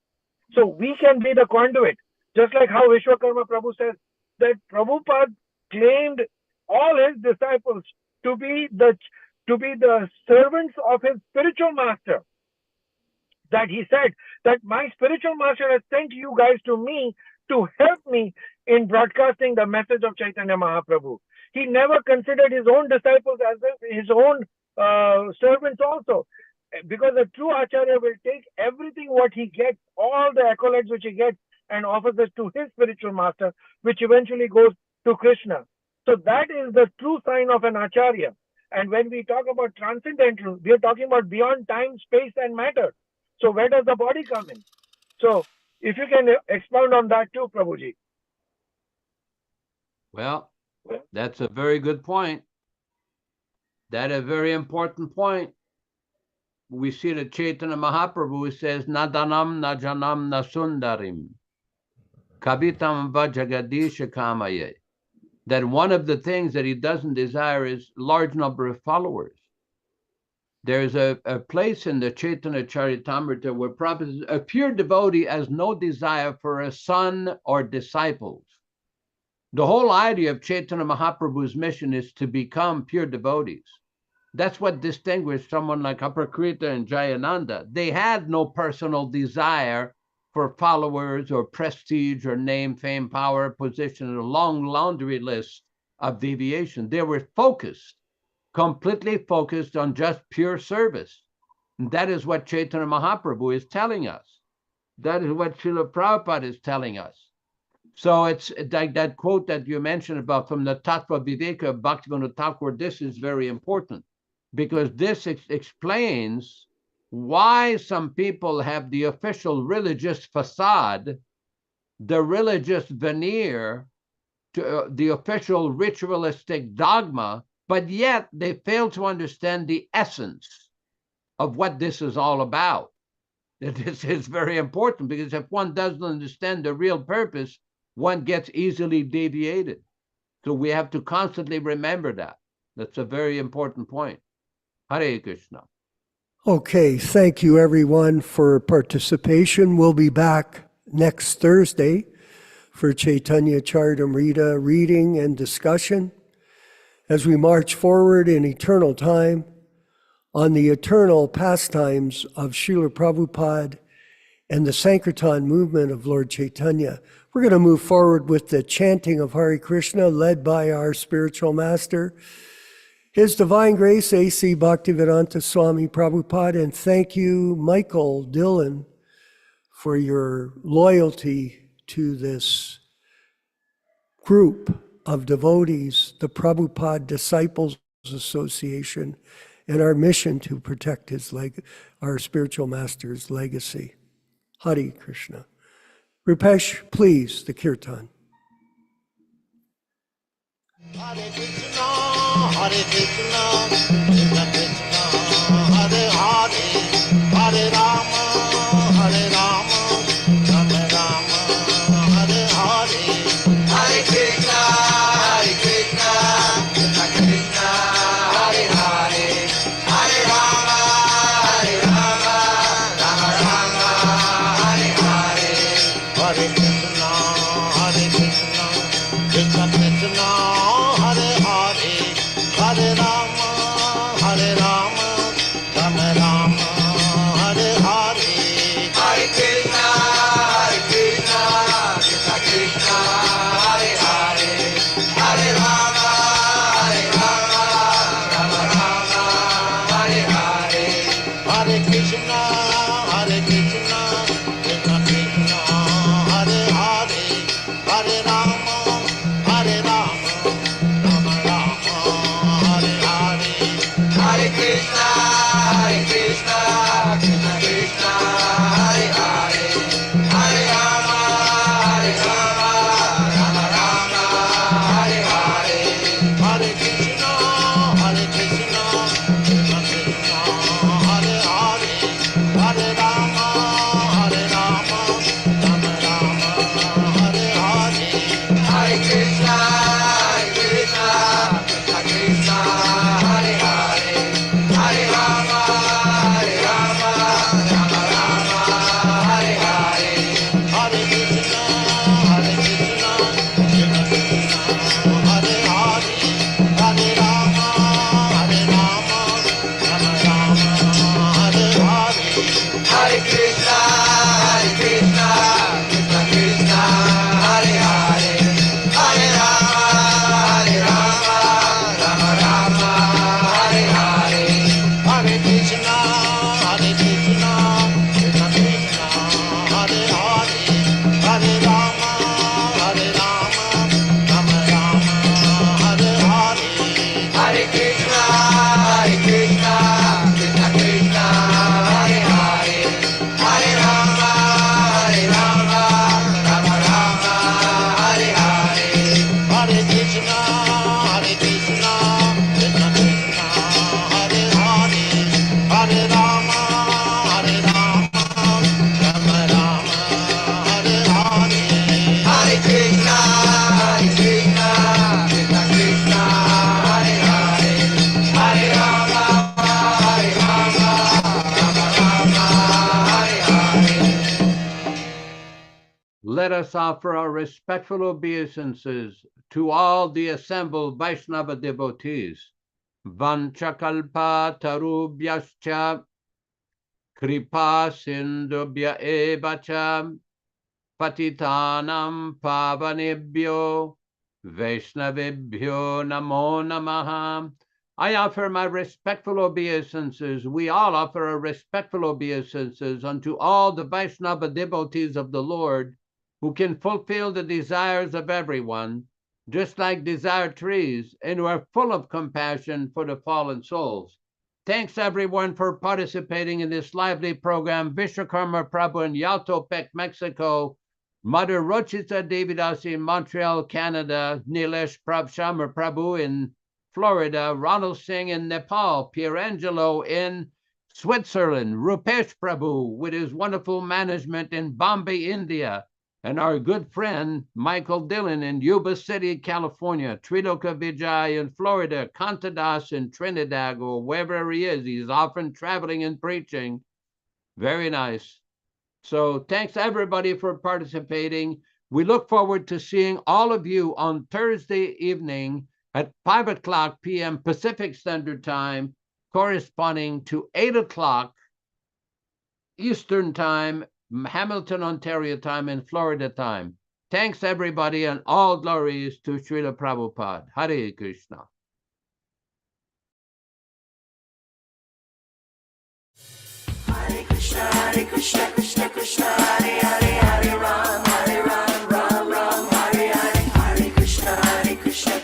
So we can be the conduit. Just like how Vishwakarma Prabhu says that Prabhupada claimed all his disciples to be the servants of his spiritual master. That he said that my spiritual master has sent you guys to me to help me in broadcasting the message of Chaitanya Mahaprabhu. He never considered his own disciples as his own servants also. Because a true Acharya will take everything what he gets, all the accolades which he gets, and offers it to his spiritual master, which eventually goes to Krishna. So that is the true sign of an Acharya. And when we talk about transcendental, we are talking about beyond time, space, and matter. So where does the body come in? So if you can expound on that too, Prabhuji.
Well, that's a very good point. That's a very important point. We see that Chaitanya Mahaprabhu says, Nadanam, Najanam, Nasundarim, Kavitam Vajagadisha Kamaye. That one of the things that he doesn't desire is large number of followers. There's a place in the Chaitanya Charitamrita where Prabhupada says, a pure devotee has no desire for a son or disciples. The whole idea of Chaitanya Mahaprabhu's mission is to become pure devotees. That's what distinguished someone like Aprakrita and Jayananda. They had no personal desire for followers or prestige or name, fame, power, position, and a long laundry list of deviation. They were focused, completely focused on just pure service. And that is what Chaitanya Mahaprabhu is telling us. That is what Srila Prabhupada is telling us. So it's like that quote that you mentioned about from the Tattva Viveka of Bhaktivinoda Thakur. This is very important because this explains why some people have the official religious facade, the religious veneer, to the official ritualistic dogma, but yet they fail to understand the essence of what this is all about. This is very important because if one doesn't understand the real purpose, one gets easily deviated. So we have to constantly remember that. That's a very important point. Hare Krishna.
Okay, thank you everyone for participation. We'll be back next Thursday for Chaitanya Charitamrita reading and discussion as we march forward in eternal time on the eternal pastimes of Srila Prabhupada and the Sankirtan movement of Lord Chaitanya. We're going to move forward with the chanting of Hare Krishna led by our spiritual master, His Divine Grace A.C. Bhaktivedanta Swami Prabhupada. And thank you, Michael Dillon, for your loyalty to this group of devotees, the Prabhupada Disciples Association, and our mission to protect our spiritual master's legacy. Hare Krishna. Rupesh, please, the kirtan.
Hare Krishna, Hare Krishna, Krishna Krishna, Hare Hare, Hare Rama, Hare Rama, Rama Rama, Hare Hare. Hare Krishna, Hare Krishna, Krishna Krishna, Hare Hare, Hare Rama, Hare Rama, Rama Rama, Hare Hare. Hare Krishna, Hare Krishna, Krishna Krishna, Hare Hare, Hare Rama, Hare Rama, Rama Rama, Hare Hare. Hare Krishna, Hare Krishna, Krishna Krishna, Hare Hare, Hare Rama, Hare Rama, Rama Rama, Hare Hare. Hare Krishna, Hare Krishna, Krishna Krishna, Hare Hare, Hare Rama, Hare Rama, Rama Rama, Hare Hare. Hare Krishna, Hare Krishna, Krishna Krishna, Hare Hare, Hare Rama, Hare Rama, Rama Rama, Hare Hare. Hare Krishna, Hare Krishna, Krishna Krishna, Hare Hare, Hare Rama, Hare Rama, Rama Rama, Hare Hare. Hare Krishna, Hare Krishna, Krishna Krishna, Hare Hare, Hare Rama, Hare Rama, Rama Rama, Hare Hare. Hare Krishna, Hare Krishna, Krishna Krishna, Hare Hare, Hare Rama, Hare Rama, Rama Rama, Hare Hare. Hare Krishna, Hare Krishna, Krishna Krishna, Hare Hare, Hare Rama, Hare Rama, Rama Rama, Hare Hare. Hare Krishna, Hare Krishna, Krishna Krishna, Hare Hare, Hare Rama, Hare Rama, Rama Rama, Hare Hare. Hare Krishna, Hare Krishna, Krishna Krishna, Hare Hare, Hare
let us offer our respectful obeisances to all the assembled Vaishnava devotees. Vanchakalpa tarubhyascha kripa sindubhya evacha patitanam pavanebhyo Vaishnavebhyo namo namaha. I offer my respectful obeisances. We all offer our respectful obeisances unto all the Vaishnava devotees of the Lord who can fulfill the desires of everyone, just like desire trees, and who are full of compassion for the fallen souls. Thanks everyone for participating in this lively program. Vishwakarma Prabhu in Yautepec, Mexico, Mother Rochita Devidasi in Montreal, Canada, Nilesh Shamar Prabhu in Florida, Ronald Singh in Nepal, Pierangelo in Switzerland, Rupesh Prabhu with his wonderful management in Bombay, India, and our good friend Michael Dillon in Yuba City, California, Triloka Vijay in Florida, Kantadas in Trinidad, or wherever he is. He's often traveling and preaching. Very nice. So thanks everybody for participating. We look forward to seeing all of you on Thursday evening at 5:00 p.m. Pacific Standard Time, corresponding to 8:00 Eastern Time, Hamilton, Ontario time, and Florida time. Thanks, everybody, and all glories to Srila Prabhupada. Hare Krishna.
Hare Krishna, Krishna Krishna, Hare Hare, Hare Ram, Ram Ram, Hare Hare. Hare Krishna,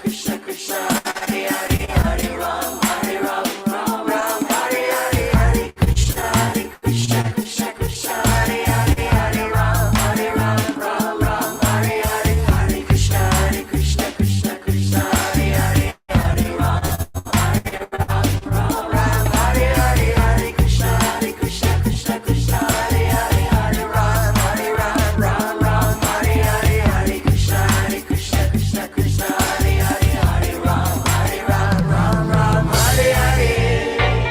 Krishna Krishna, Hare Hare, Hare Ram, Ram Ram, Hare Hare. Hare Krishna, Krishna Krishna, Hare Hare, Hare Ram, Ram Hare Hare. Hare Krishna, Krishna Krishna, Hare Hare, Hare Ram, Ram Hare Hare. Hare Krishna, Krishna Krishna, Hare Hare, Hare Ram, Ram Hare Hare. Hare Krishna, Krishna Krishna, Hare Hare, Hare Ram, Ram Hare Hare. Hare Krishna, Krishna Krishna, Hare Hare, Hare Rama, Rama Hare Hare. Hare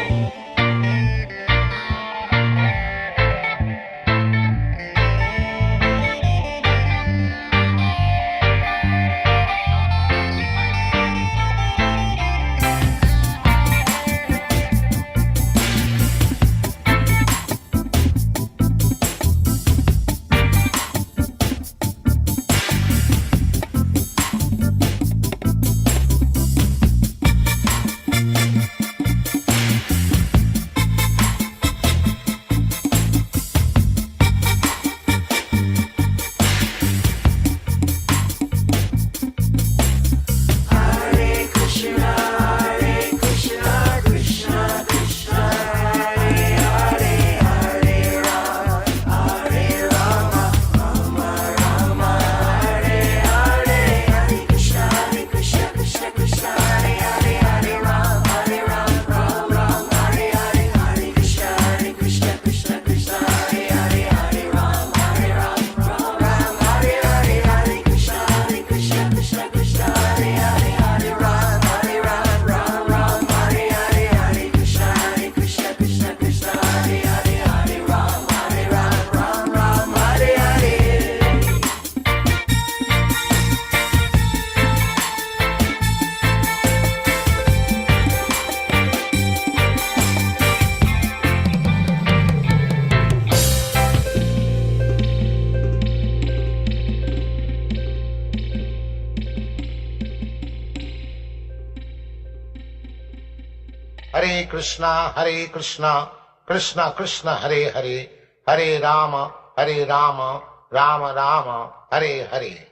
Krishna, Krishna Krishna, Hare Hare, Hare Ram, Ram Hare Hare. Hare Krishna, Krishna Krishna, Hare Hare, Hare Ram, Ram Hare Hare. Hare Krishna, Krishna Krishna, Hare Hare, Hare Ram, Ram Hare Hare. Hare Krishna, Krishna Krishna, Hare Hare, Hare Ram, Ram Hare Hare.
Hare Krishna, Krishna Krishna, Hare Hare, Hare Rama, Rama Rama, Hare Hare.